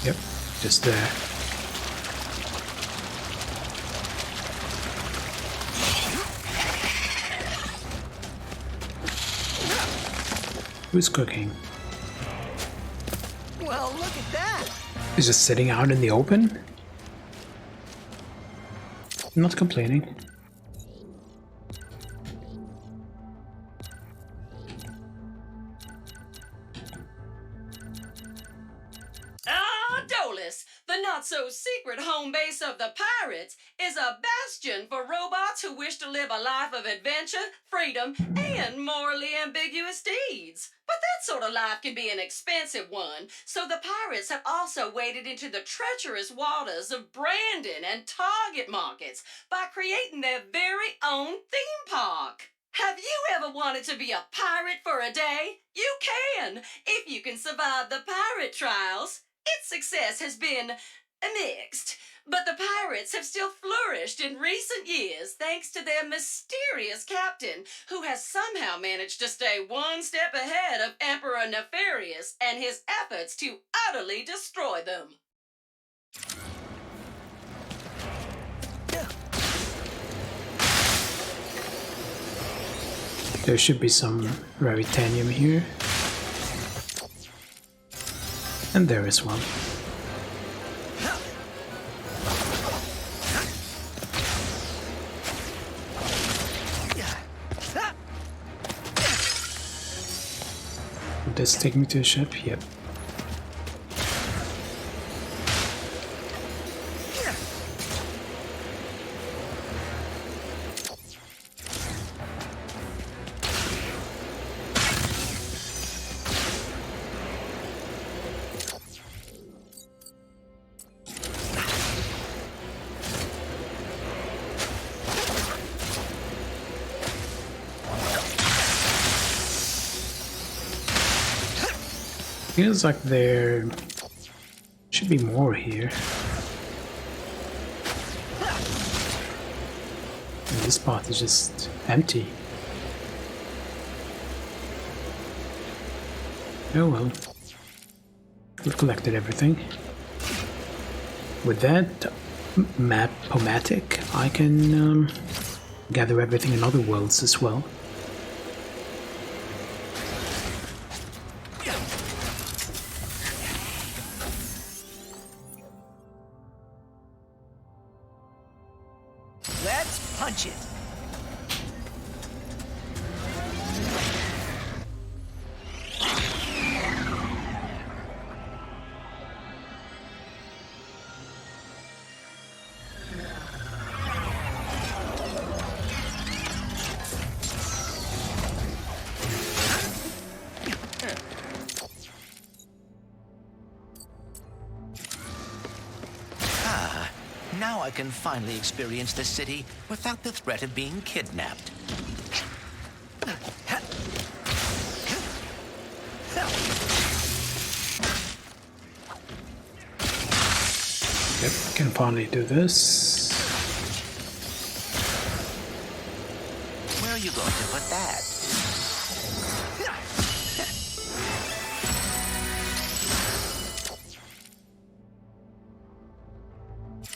Yep, just there. Who's cooking? Well, look at that! He's just sitting out in the open? I'm not complaining. Ardolis, the The not-so-secret home base of the pirates is a bastion for robots who wish to live a life of adventure, freedom, and morally ambiguous deeds. But that sort of life can be an expensive one, so the pirates have also waded into the treacherous waters of Brandon and Target markets by creating their very own theme park. Have you ever wanted to be a pirate for a day? You can, if you can survive the pirate trials. Its success has been mixed, but the pirates have still flourished in recent years thanks to their mysterious captain, who has somehow managed to stay one step ahead of Emperor Nefarious and his efforts to utterly destroy them. There should be some Raritanium here. And there is one. Would this take me to the ship? Yep. Feels like there should be more here. And this spot is just empty. Oh well. We've collected everything. With that map-o-matic, I can gather everything in other worlds as well. Let's punch it. Now I can finally experience the city without the threat of being kidnapped. Yep, can finally do this. Where are you going to put that?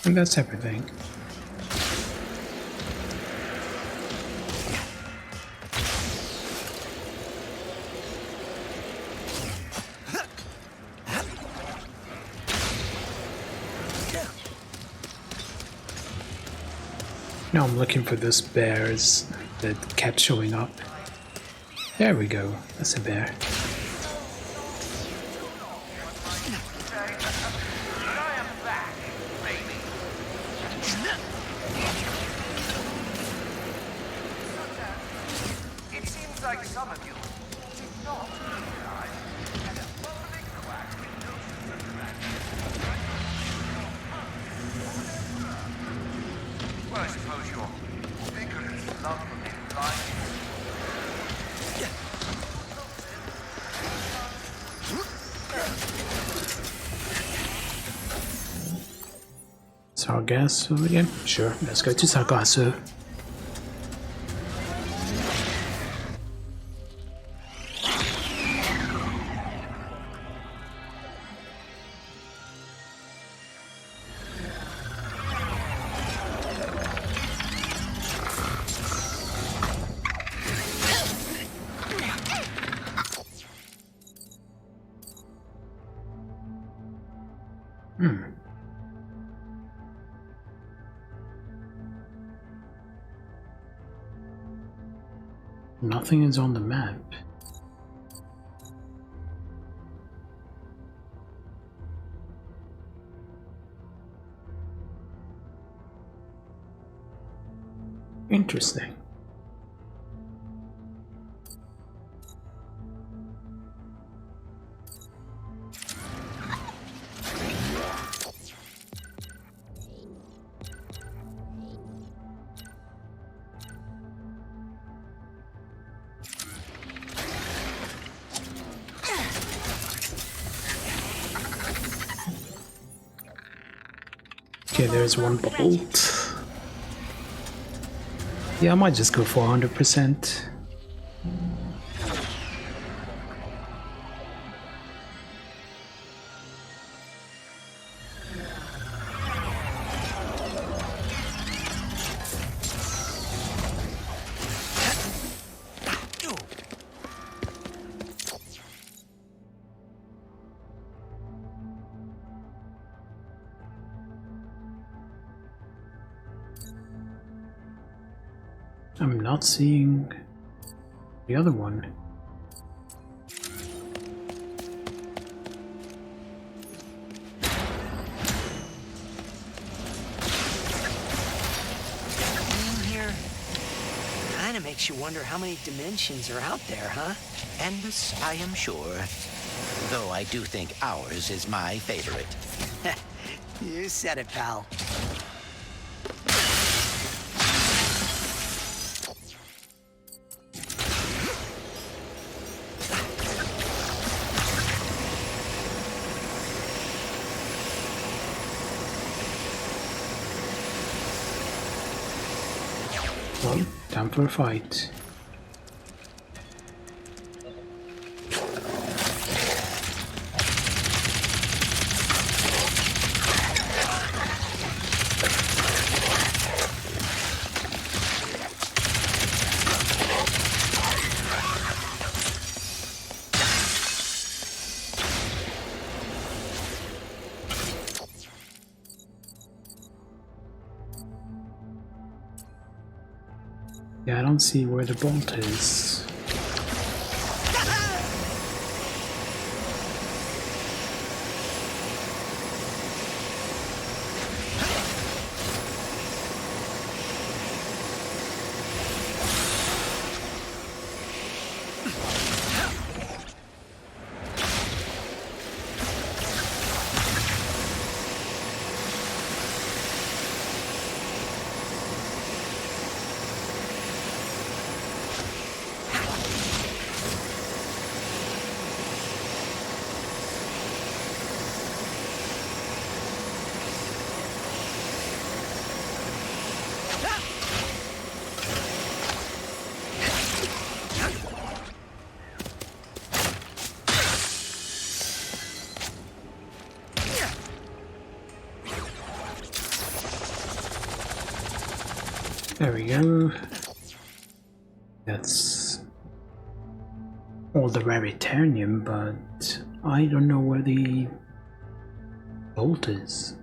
And that's everything. Now I'm looking for those bears that kept showing up. There we go. That's a bear. It seems like some of you did not realize that a bubbling quack with notions of well, I suppose your vigorous love of it lies. Sargasso again? Sure, let's go to Sargasso. Nothing is on the map. Interesting. Okay, there's one bolt. Yeah, I might just go for 100%. I'm not seeing the other one. Here kinda makes you wonder how many dimensions are out there, huh? Endless, I am sure. Though I do think ours is my favorite. You said it, pal. Well, time for a fight. Yeah, I don't see where the bolt is. There we go. That's all the Raritanium, but I don't know where the bolt is.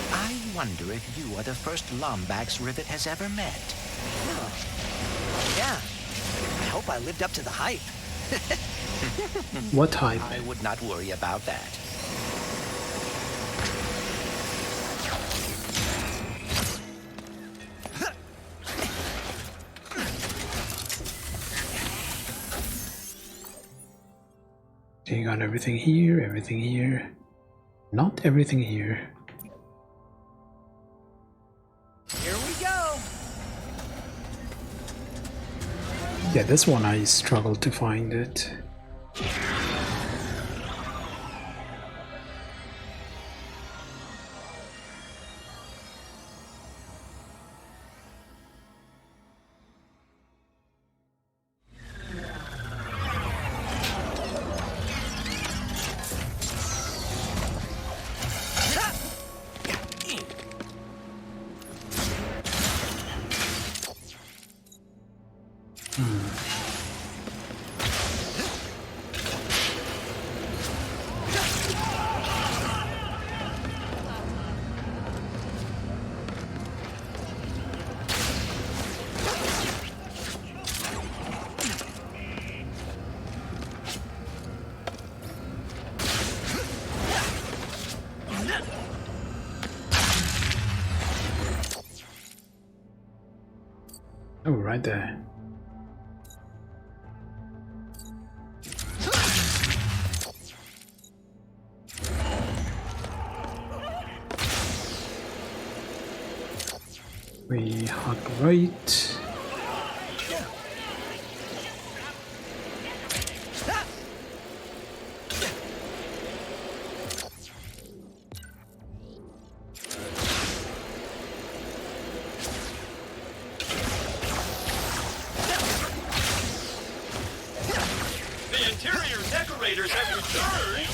I wonder if you are the first Lombax Rivet has ever met. Huh. Yeah. I hope I lived up to the hype. What hype? I would not worry about that. Okay, got everything here, everything here. Not everything here. Here we go. Yeah, this one I struggled to find it. Oh, right there. We hug right. The interior decorators have returned.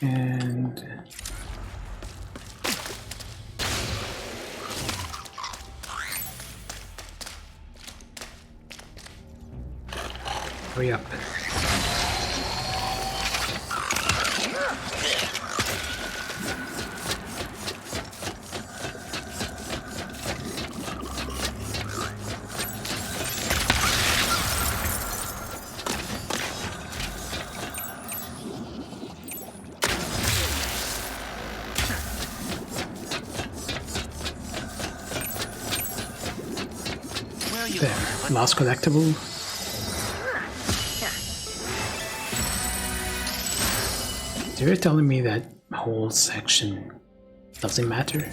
And hurry up. There, last collectible. So you're telling me that whole section doesn't matter?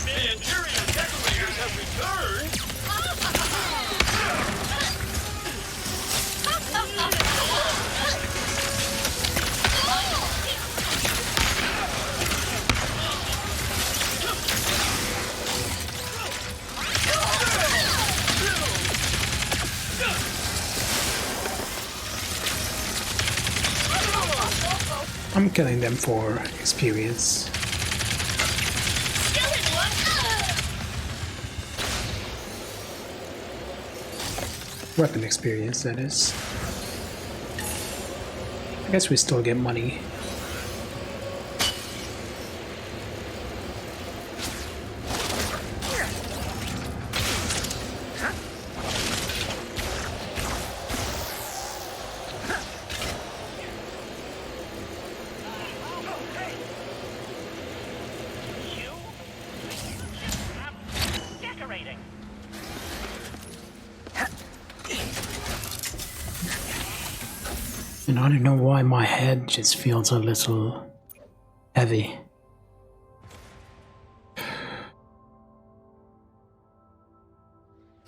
The interior decorators have returned. I'm killing them for experience. Weapon experience, that is. I guess we still get money. Decorating. And I don't know why my head just feels a little heavy.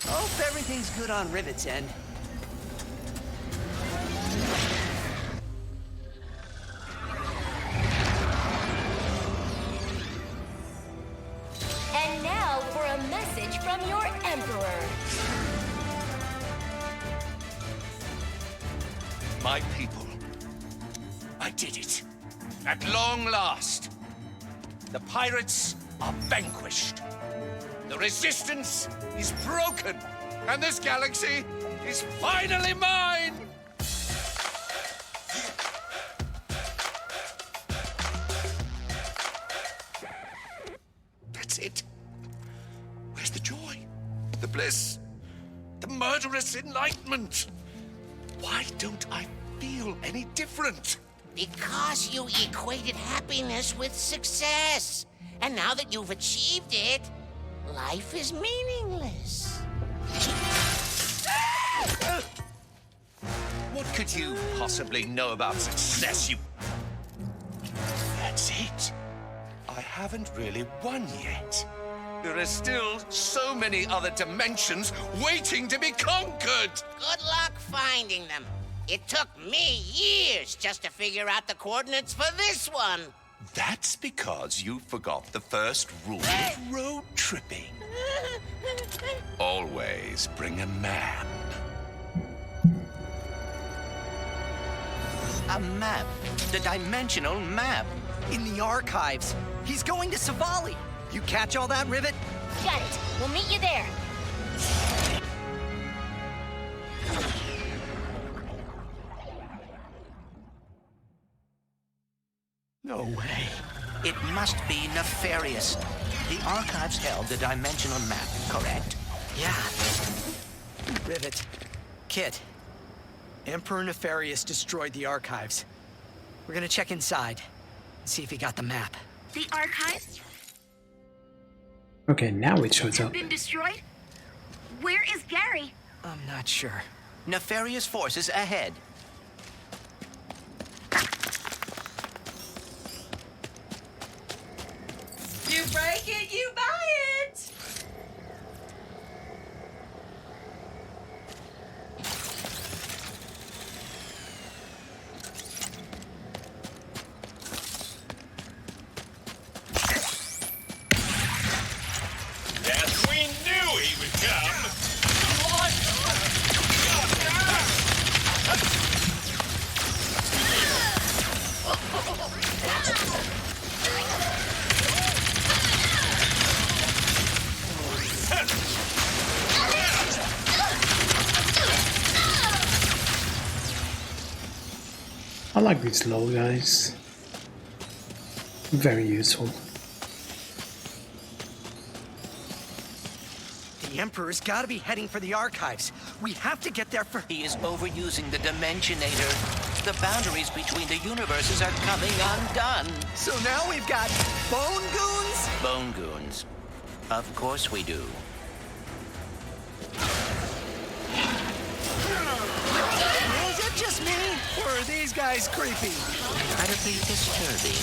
Hope everything's good on Rivet's end. And now for a message from your Emperor. My people, I did it. At long last, the pirates are vanquished. The resistance is broken, and this galaxy is finally mine! That's it. Where's the joy? The bliss? The murderous enlightenment? Why don't I feel any different? Because you equated happiness with success. And now that you've achieved it, life is meaningless. What could you possibly know about success, you... That's it. I haven't really won yet. There are still so many other dimensions waiting to be conquered. Good luck finding them. It took me years just to figure out the coordinates for this one. That's because you forgot the first rule of road tripping. Always bring a map. A map. The dimensional map. In the archives. He's going to Savali. You catch all that, Rivet? Got it. We'll meet you there. No way. It must be nefarious. The archives held the dimensional map, correct? Yeah. Rivet. Kit. Emperor Nefarious destroyed the archives. We're gonna check inside and see if he got the map. The archives Okay, now it shows have up. been destroyed? Where is Gary? I'm not sure. Nefarious forces ahead. You break it, you buy it! Yes, we knew he would come. I like these little guys. Very useful. The Emperor's gotta be heading for the archives. We have to get there first. He is overusing the Dimensionator. The boundaries between the universes are coming undone. So now we've got Bone Goons? Bone Goons. Of course we do. Is it just me? Or are these guys creepy? Incredibly disturbing.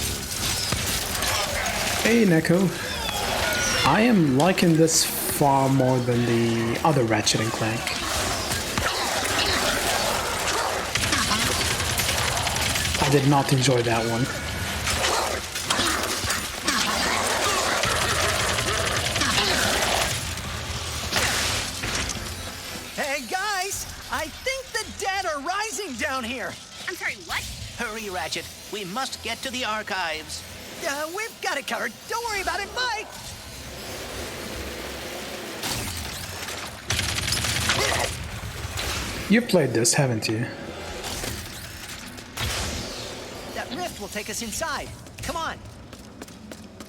Hey Neko. I am liking this far more than the other Ratchet and Clank. I did not enjoy that one. Hey guys, I think the dead are rising down here. I'm sorry, what? Hurry, Ratchet. We must get to the archives. We've got it covered. Don't worry about it. Bye. You played this, haven't you? That rift will take us inside. Come on.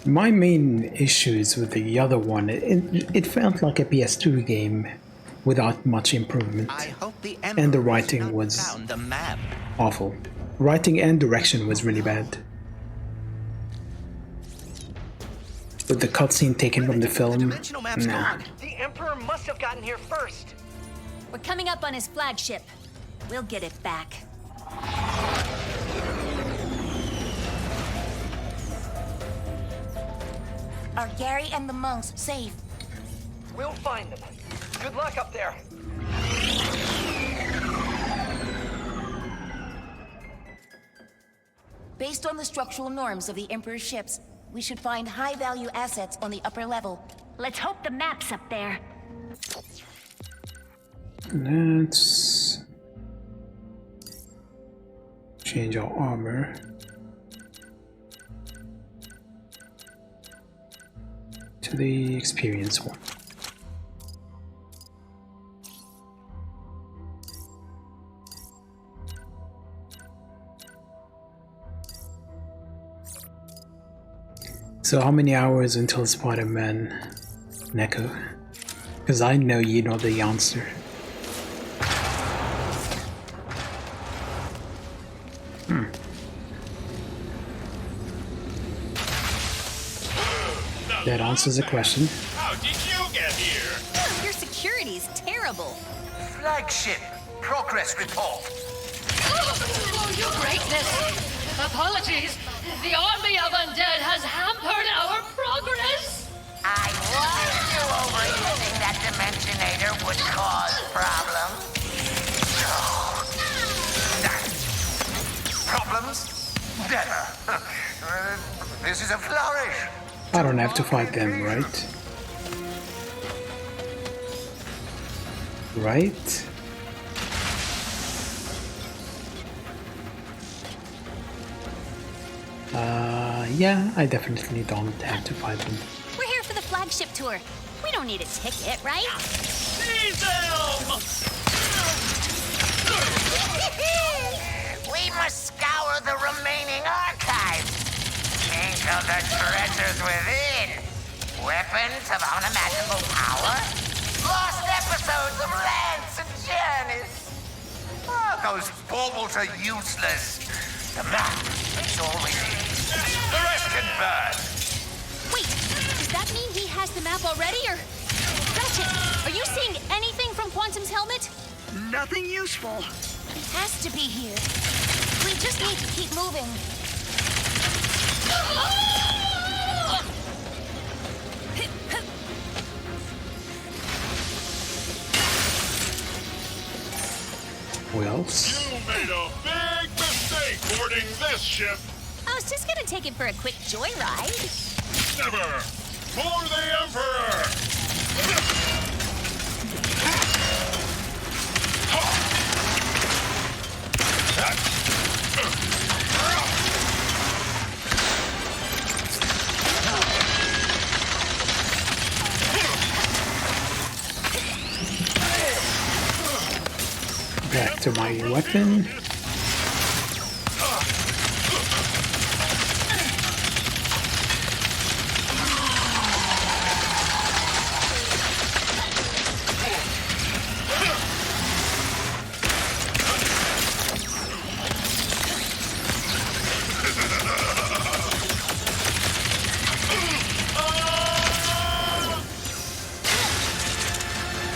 My main issues with the other one, it felt like a PS2 game without much improvement. I hope the And the writing was found the map. awful. Writing and direction was really bad. With the cutscene taken from the film, Dimensional map's nah. gone. The Emperor must have gotten here first. We're coming up on his flagship. We'll get it back. Are Gary and the monks safe? We'll find them. Good luck up there. Based on the structural norms of the Emperor's ships, we should find high-value assets on the upper level. Let's hope the map's up there. Let's change our armor. To the experience one. So how many hours until Spider-Man, Neko? Because I know you know the answer. That answers the question. How did you get here? Your security's terrible. Flagship. Progress report. Oh, your greatness! Apologies. The army of undead has hampered our progress. I warned you overusing that Dimensionator would cause problems. Problems? Never. This is a flourish. I don't have to fight them, right? Right? Yeah, I definitely don't have to fight them. We're here for the flagship tour. We don't need a ticket, right? We must scour the remaining archives. Tinkle the treasures within. Weapons of unimaginable power. Lost episodes of Lance and Janice. Oh, those baubles are useless. The map is all we need. The rest can burn. Wait, does that mean he has the map already, or... Ratchet, are you seeing anything from Quantum's helmet? Nothing useful. He has to be here. We just need to keep moving. Well, You made a big mistake boarding this ship. I was just gonna take it for a quick joyride. Never. For the Emperor. back to my weapon.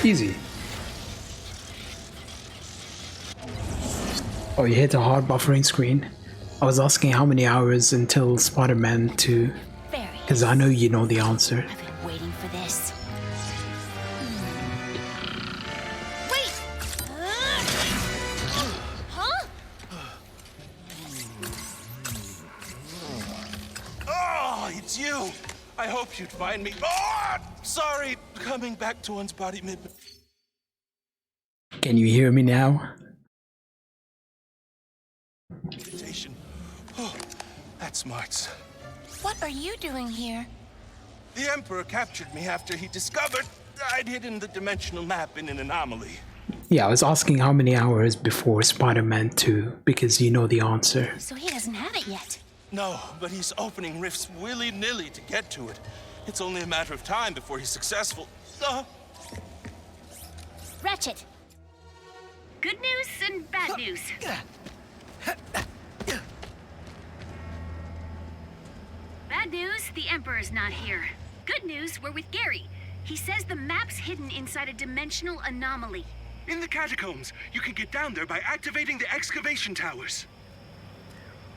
Easy. Oh, you hit a hard buffering screen. I was asking how many hours until Spider-Man 2. Because I know you know the answer. I've been waiting for this. Wait! Huh? Oh, it's you! I hoped you'd find me. Oh, sorry, coming back to one's body mid. Can you hear me now? Oh, that's smarts. What are you doing here? The Emperor captured me after he discovered I'd hidden the dimensional map in an anomaly. Yeah, I was asking how many hours before Spider-Man 2, because you know the answer. So he doesn't have it yet. No, but he's opening rifts willy-nilly to get to it. It's only a matter of time before he's successful. Ratchet. Good news and bad news. Bad news, the Emperor's not here. Good news, we're with Gary. He says the map's hidden inside a dimensional anomaly. In the catacombs, you can get down there by activating the excavation towers.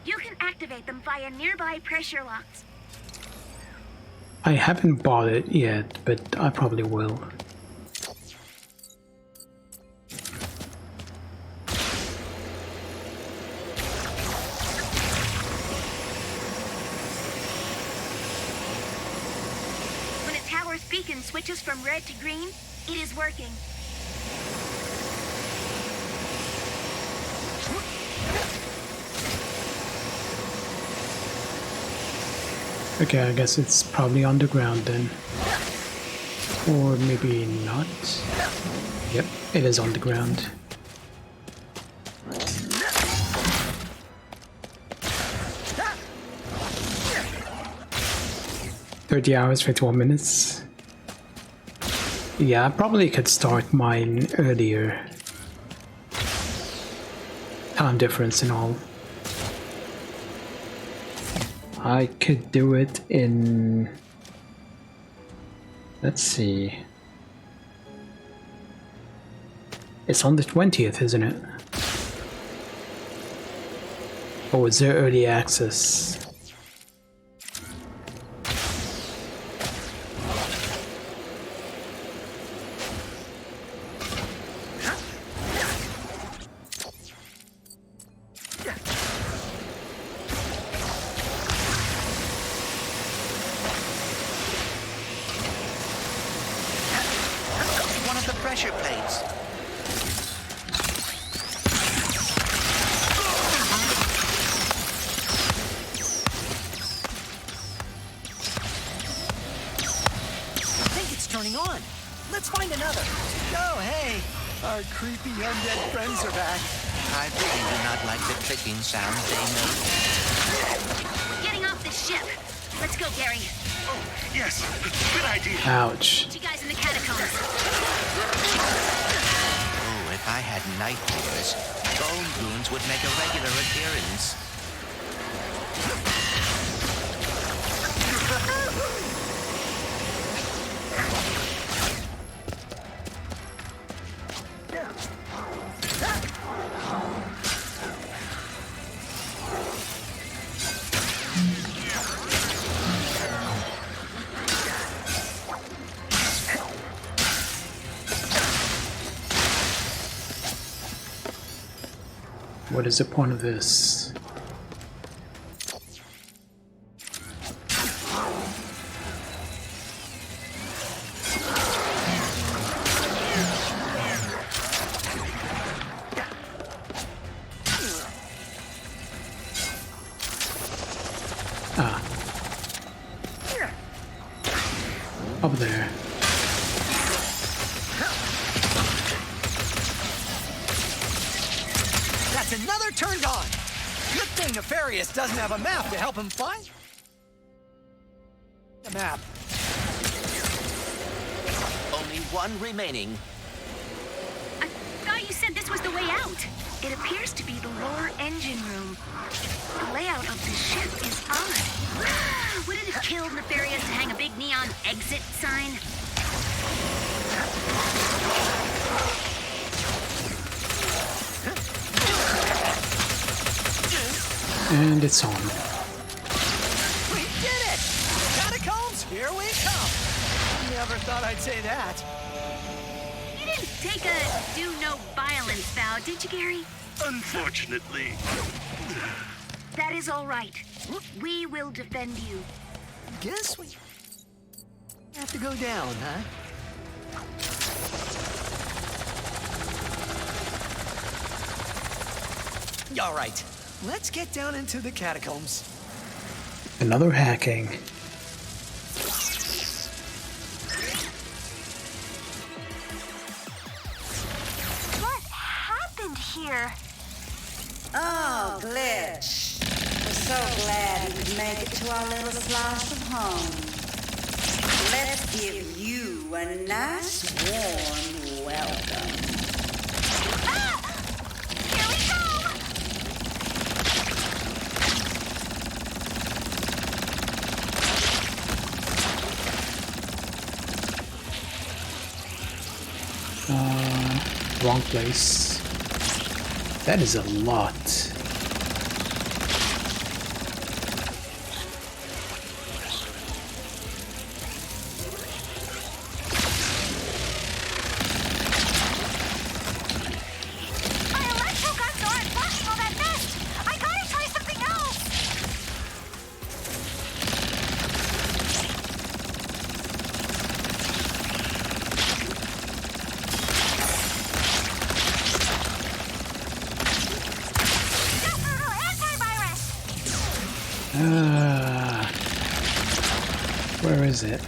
You can activate them via nearby pressure locks. I haven't bought it yet, but I probably will. When a tower's beacon switches from red to green, it is working. Okay, I guess it's probably underground then. Or maybe not. Yep, it is underground. $30 hours, 51 minutes. Yeah, I probably could start mine earlier. Time difference and all. I could do it in... Let's see... It's on the 20th, isn't it? Oh, is there early access? One of the pressure plates. Our creepy undead friends are back. I really do not like the clicking sound they make. We're getting off this ship. Let's go, Gary. Oh, yes. Good idea. Ouch. You guys in the catacombs. Oh, if I had nightmares, bone goons would make a regular appearance. What is the point of this? Ah. Up there. That's another turned on. Good thing Nefarious doesn't have a map to help him find the map. Only one remaining. I thought you said this was the way out. It appears to be the lower engine room. The layout of the ship is odd. Would it have killed Nefarious to hang a big neon exit sign? And it's on. We did it! Catacombs, here we come. Never thought I'd say that. You didn't take a do no violence vow, did you, Gary? Unfortunately. That is all right. We will defend you. Guess we have to go down, huh? All right, let's get down into the catacombs. Another hacking. What happened here? Oh, Glitch. We're so glad you could make it to our little slice of home. Let's give you a nice warm welcome. Here we go! Wrong place. That is a lot. My electro guns aren't flushing all that mist! I gotta try something else! Where is it?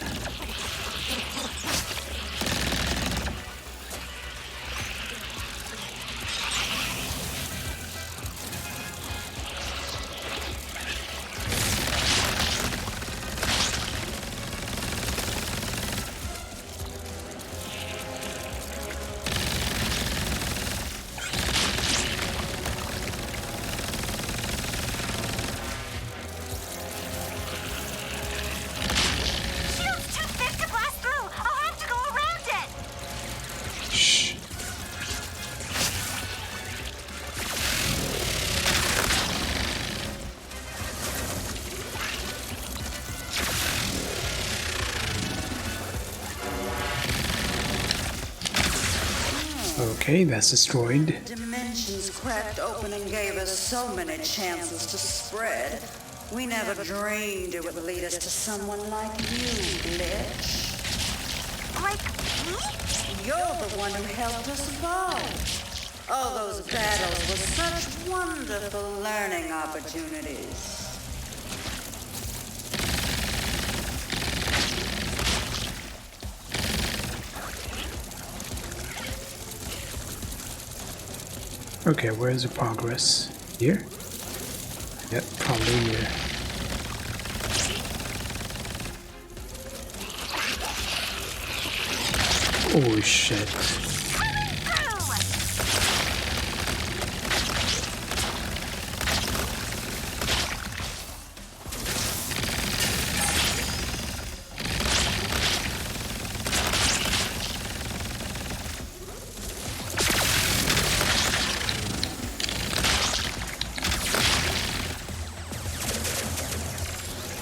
Shield's too thick to blast through! I'll have to go around it! Shh. Okay, that's destroyed. Dimensions cracked open and gave us so many chances to spread. We never dreamed it would lead us to someone like you, Glitch. Like me? You're the one who helped us evolve. All those battles were such wonderful learning opportunities. Okay, where's the progress? Here? Yep, probably here. Oh shit.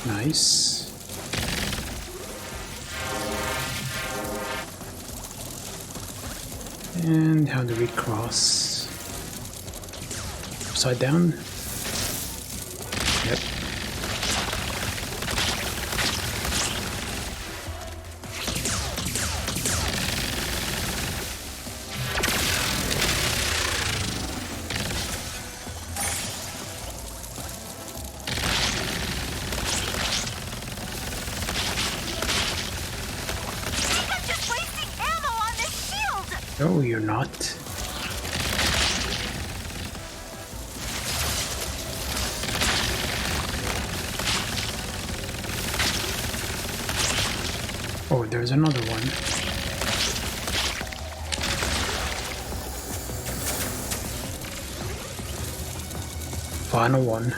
Nice. And how do we cross? Upside down? Yep. No, you're not. Oh, there's another one. Final one.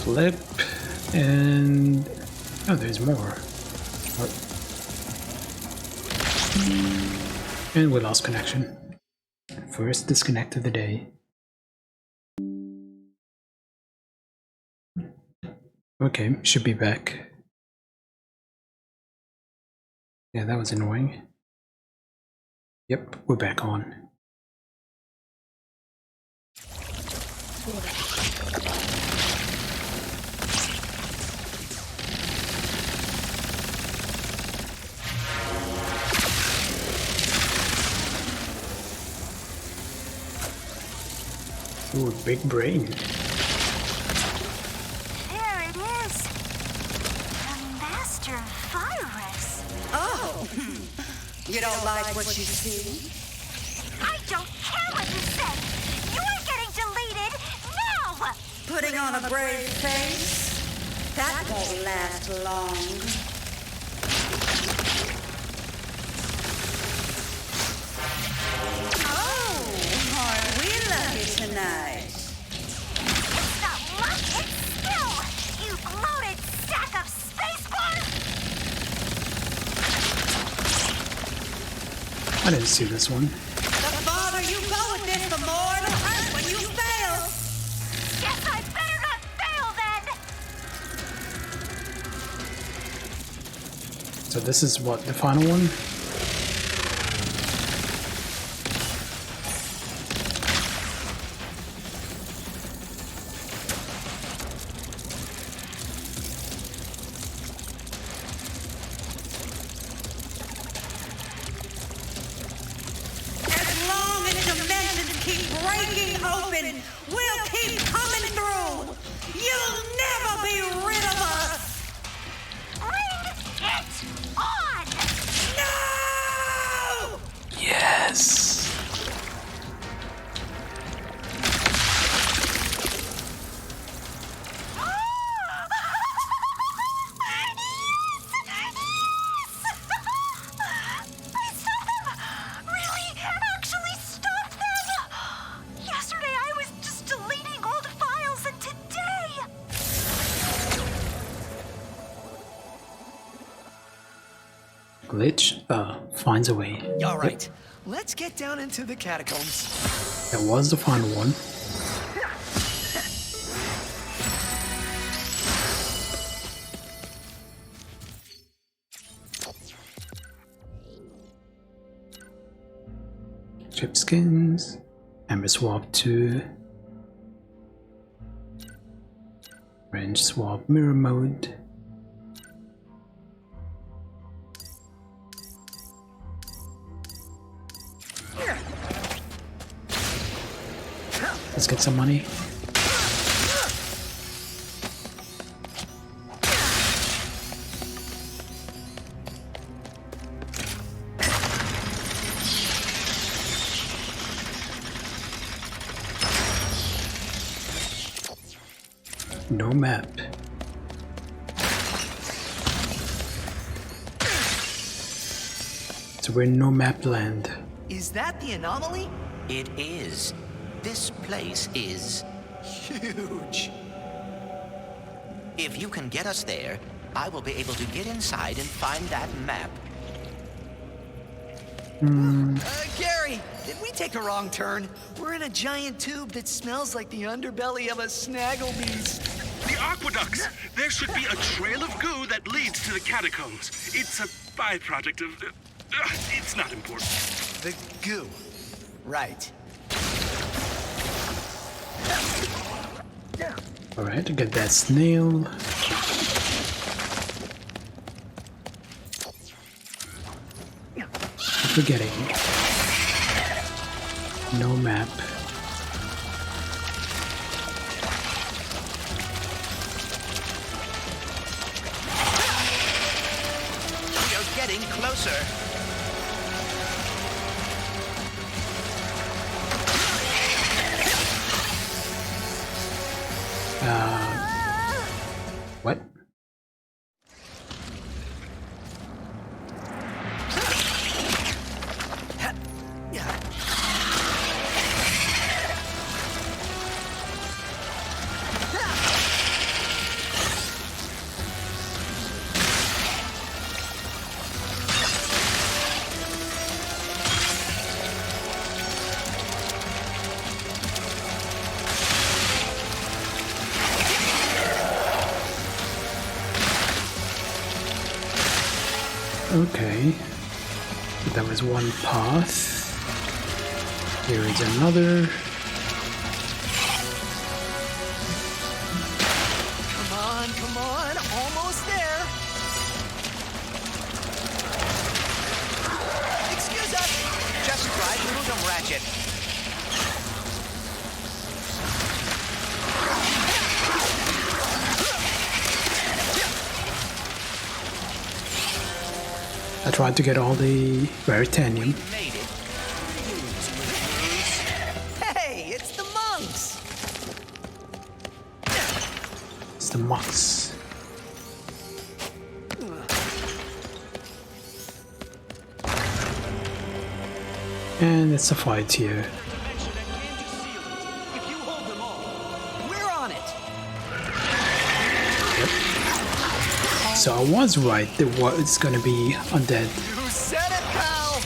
Flip, and oh, there's more. Oh. And we lost connection. First disconnect of the day. Okay, should be back. Yeah, that was annoying. Yep, we're back on. Ooh, big brain. There it is. The Master Virus. Oh, you don't like what you see? I don't care what you say. You're getting deleted now. Putting on a brave face? That won't last long. Tonight. It's not luck, it's skill! You bloated sack of spacebar! I didn't see this one. The farther you go with this, the more it'll hurt when you fail! Guess I better not fail then! So this is what, the final one? We'll keep coming through! You'll never be rid of us! Bring it on! No! Yes! Glitch finds a way. All right, let's get down into the catacombs. That was the final one. Chip skins, Amber swap 2, range swap mirror mode. Let's get some money. No map. So we're in no map land. Is that the anomaly? It is. This place is huge. If you can get us there, I will be able to get inside and find that map. Gary, did we take a wrong turn? We're in a giant tube that smells like the underbelly of a snagglebeast. The aqueducts! There should be a trail of goo that leads to the catacombs. It's a byproduct of... it's not important. The goo. Right. Alright, to get that snail. Forgetting. No map. We are getting closer. What? Okay, that was one path. Here is another. Come on, almost there. Excuse us. Just drive through them, Ratchet. I tried to get all the Veritanium. Hey, it's the monks. It's the monks. And it's a fight here. We're on it. So I was right, there was gonna be undead. You said it, pal.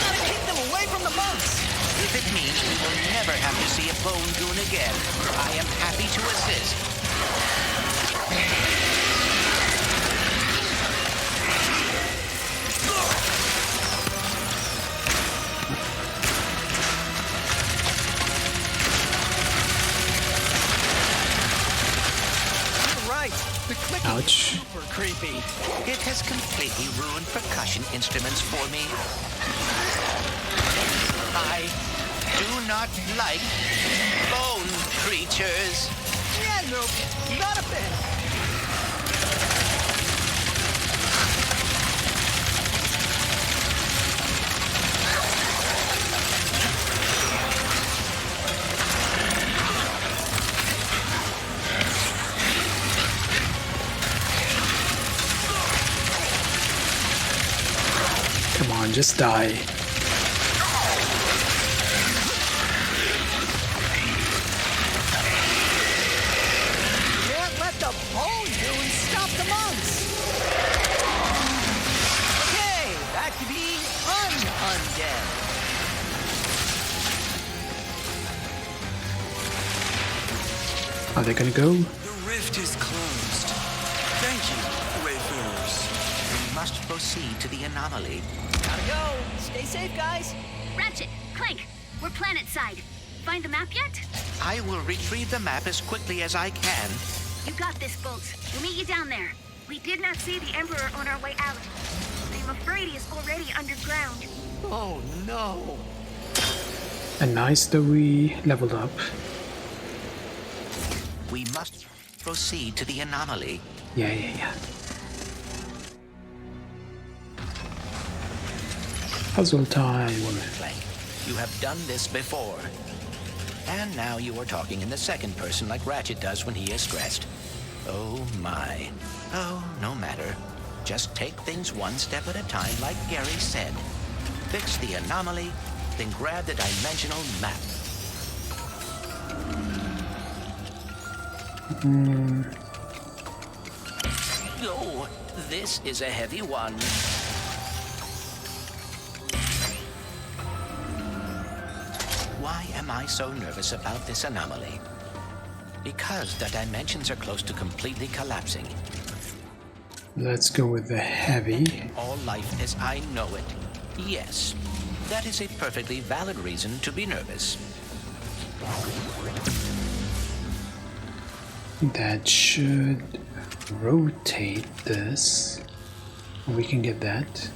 Gotta keep them away from the monks. If it means we will never have to see a bone goon again, I am happy to assist. Ouch. Super creepy. It has completely ruined percussion instruments for me. I do not like bone creatures. Yeah, nope, not a bit. Come on, just die. Can't let the bone goons stop the monks. Okay, back to being undead. Are they gonna go? The rift is closed. Thank you, wayfarers. We must proceed to the anomaly. Gotta go. Stay safe, guys. Ratchet, Clank, we're planet side. Find the map yet? I will retrieve the map as quickly as I can. You got this, Bolt. We'll meet you down there. We did not see the Emperor on our way out. I'm afraid he is already underground. Oh, no. And nice that we leveled up. We must proceed to the anomaly. Yeah. Puzzle time. You have done this before. And now you are talking in the second person like Ratchet does when he is stressed. Oh my. Oh, no matter. Just take things one step at a time like Gary said. Fix the anomaly, then grab the dimensional map. Oh, this is a heavy one. Why am I so nervous about this anomaly? Because the dimensions are close to completely collapsing. Let's go with the heavy. All life as I know it. Yes, that is a perfectly valid reason to be nervous. That should rotate this. We can get that.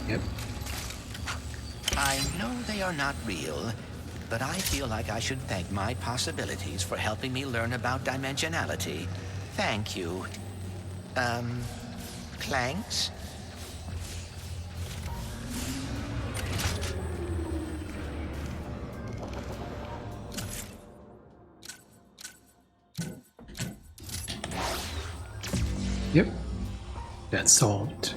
Yep. I know they are not real, but I feel like I should thank my possibilities for helping me learn about dimensionality. Thank you. Clanks? Yep. That's solved.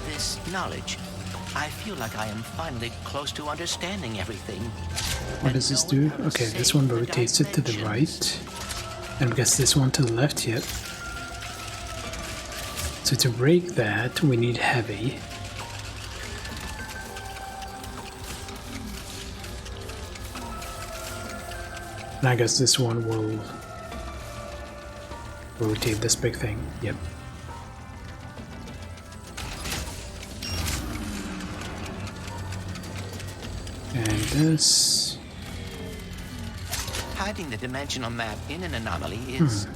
This knowledge, I feel like I am finally close to understanding everything. What does this do? Okay, this one rotates it to the right. And I guess this one to the left, yep. So to break that, we need heavy. And I guess this one will rotate this big thing, yep. And this. Hiding the dimensional map in an anomaly is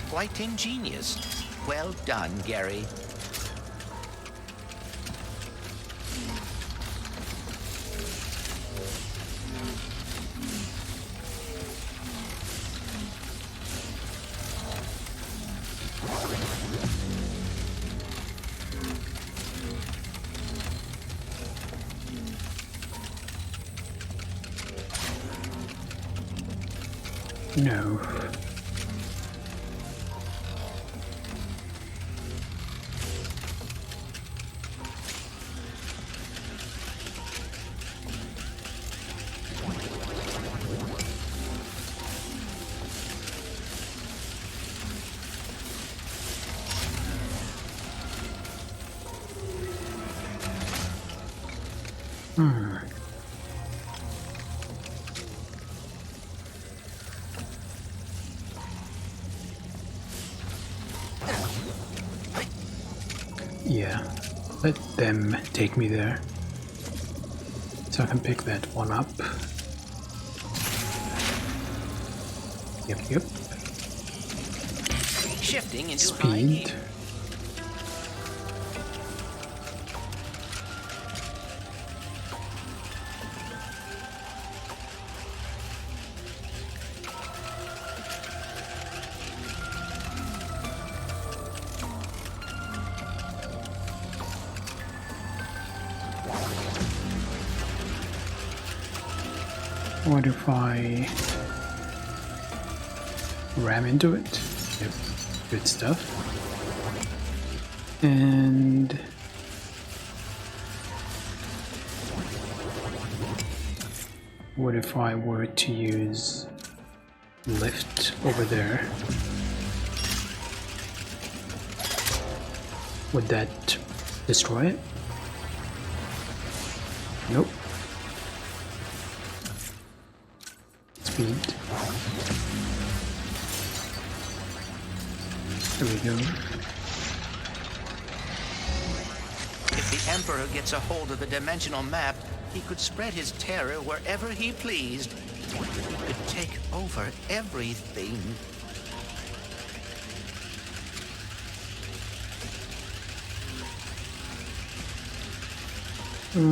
quite ingenious. Well done, Gary. No. Yeah, let them take me there. So I can pick that one up. Yep. Shifting into speed. What if I ram into it? Yep, good stuff. And what if I were to use lift over there? Would that destroy it? Nope. Speed. There we go. If the Emperor gets a hold of the dimensional map, he could spread his terror wherever he pleased. He could take over everything. Nope.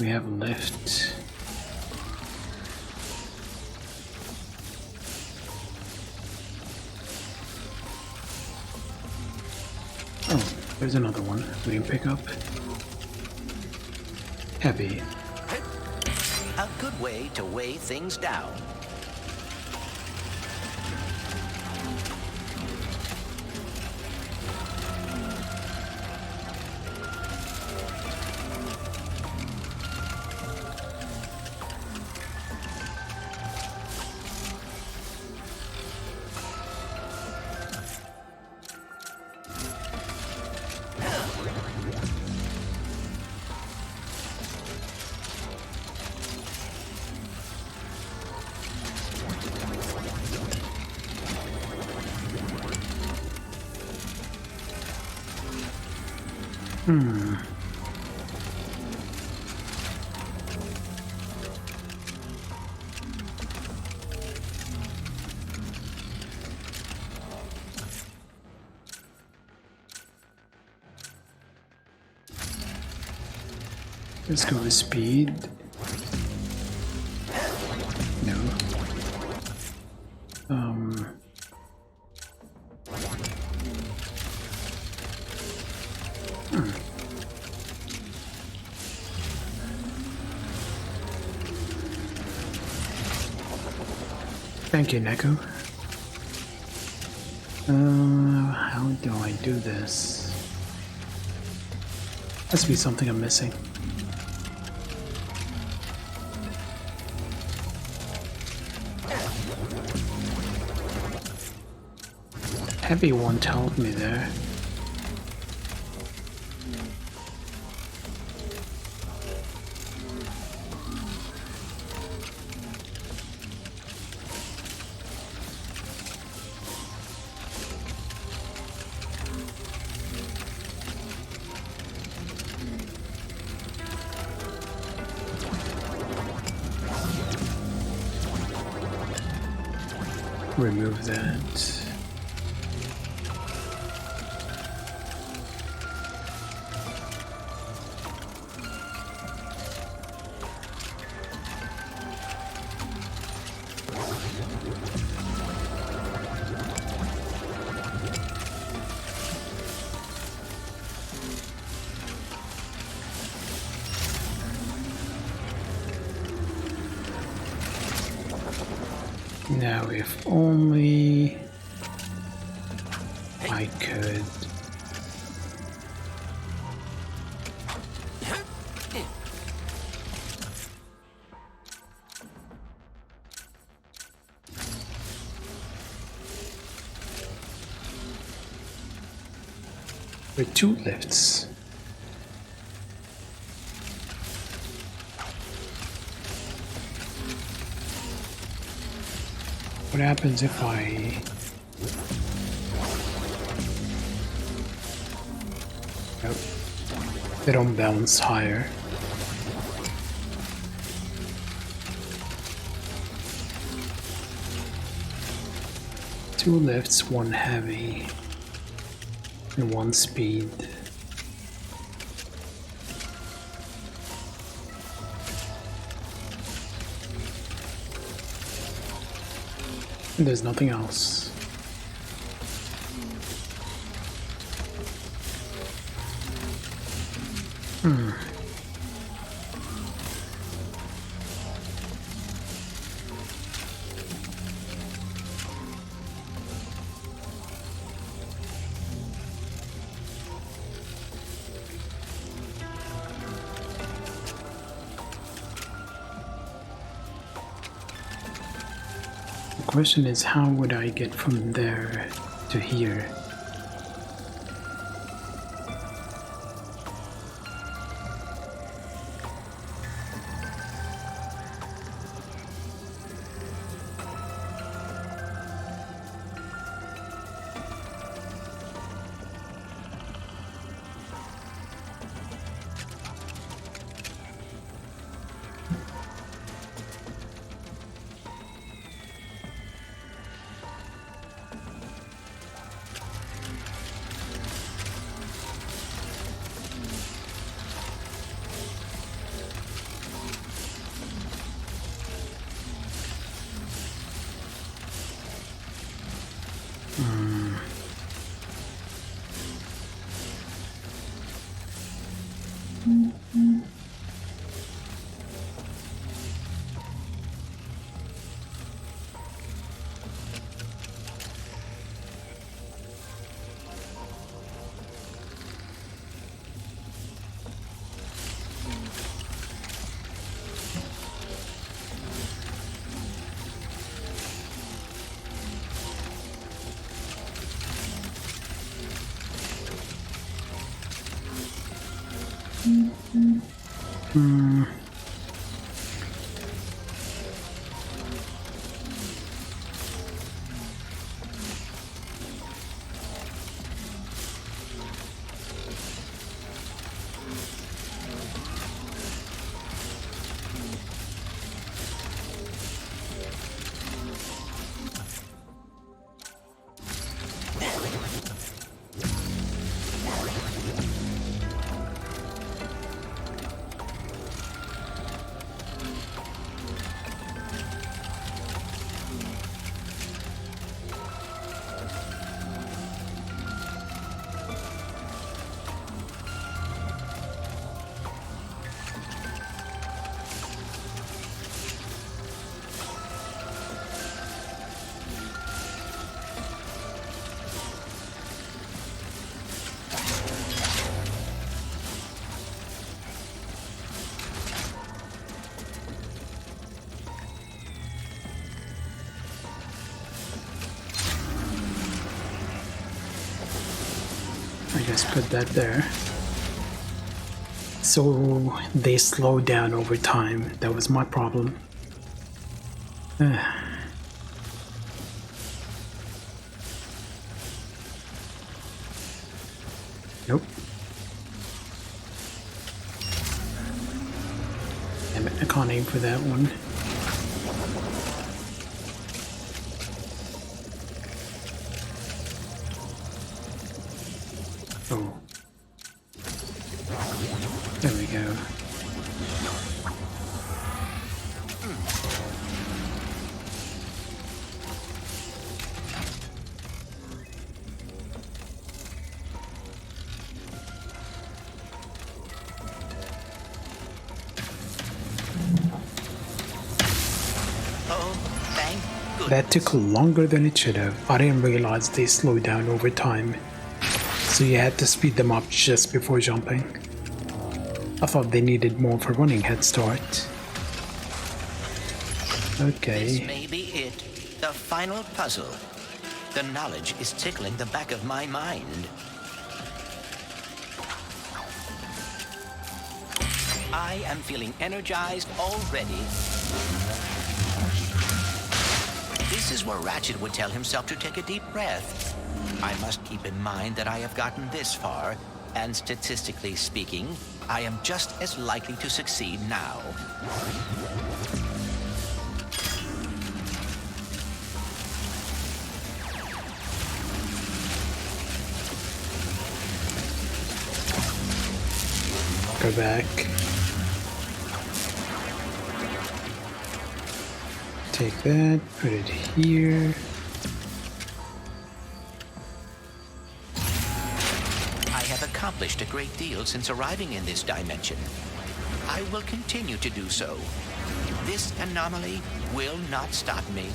We have a lift. Oh, there's another one we can pick up. Heavy. A good way to weigh things down. Let's go with speed. No. Thank you, Neko. How do I do this? Must be something I'm missing. Heavy one told me there. Remove that. Now, if only I could. With two lifts. What happens if Nope. They don't balance higher. Two lifts, one heavy, and one speed. And there's nothing else. The question is, how would I get from there to here? Hmm. I just put that there. So they slow down over time. That was my problem. Nope. Damn it, I can't aim for that one. Oh. There we go. That took longer than it should have. I didn't realize they slow down over time. So you had to speed them up just before jumping. I thought they needed more for running head start. Okay. This may be it. The final puzzle. The knowledge is tickling the back of my mind. I am feeling energized already. This is where Ratchet would tell himself to take a deep breath. I must keep in mind that I have gotten this far, and statistically speaking, I am just as likely to succeed now. Go back. Take that, put it here. I have accomplished a great deal since arriving in this dimension. I will continue to do so. This anomaly will not stop me.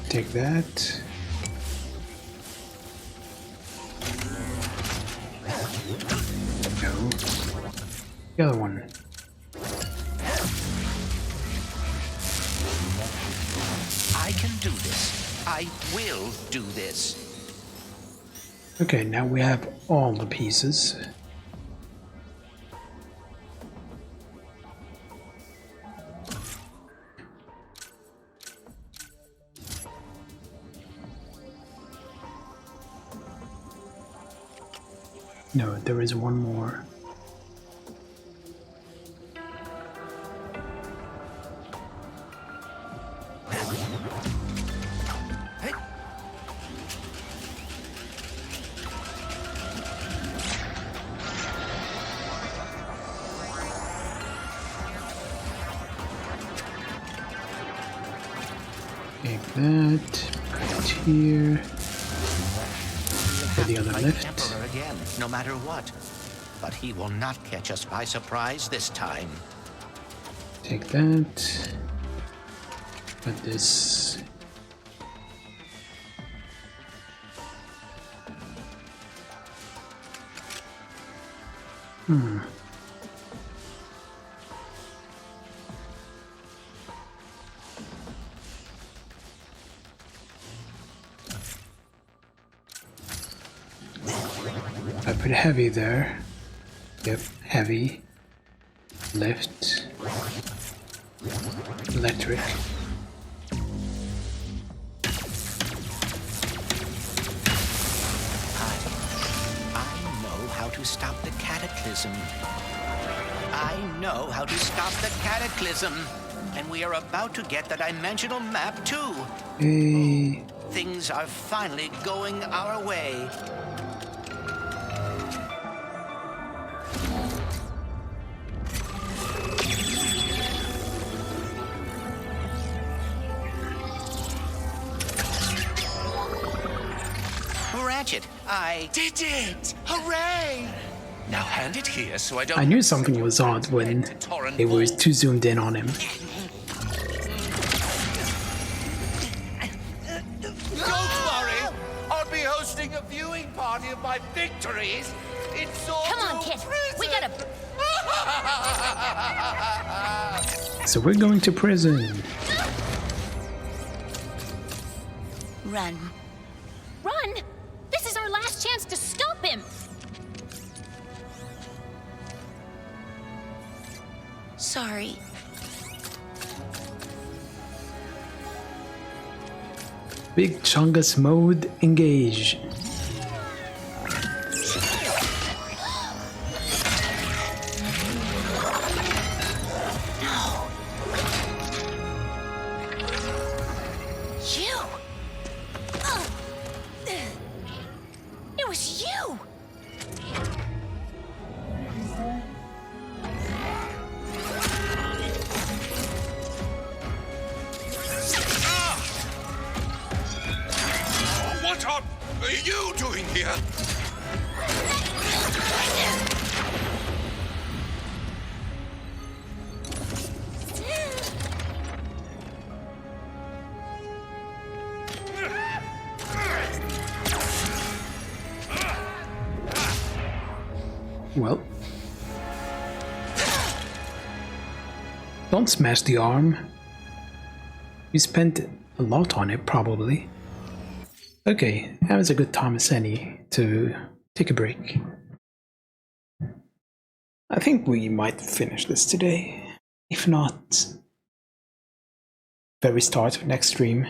Take that. No. The other one. I can do this. I will do this. Okay, now we have all the pieces. No, there is one more. Take that, put it here. For the other lift. Emperor again, no matter what. But he will not catch us by surprise this time. Take that. Put this I put heavy there. Yep, heavy. Lift. Electric. I know how to stop the cataclysm. I know how to stop the cataclysm. And we are about to get the dimensional map too. Hey. Things are finally going our way. Ratchet, I did it! Hooray! Now hand it here so I don't. I knew something was odd when it was too zoomed in on him. Don't worry, I'll be hosting a viewing party of my victories. It's all. Come on, kid. We gotta. So we're going to prison. Run. Run? This is our last chance to stop him! Sorry. Big Chungus mode engage. What are you doing here? Well, don't smash the arm. You spent a lot on it, probably. Okay, that was a good time as any to take a break. I think we might finish this today. If not, very start of next stream.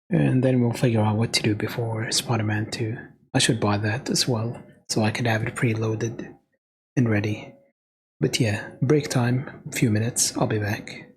And then we'll figure out what to do before Spider-Man 2. I should buy that as well, so I can have it preloaded and ready. But yeah, break time, a few minutes, I'll be back.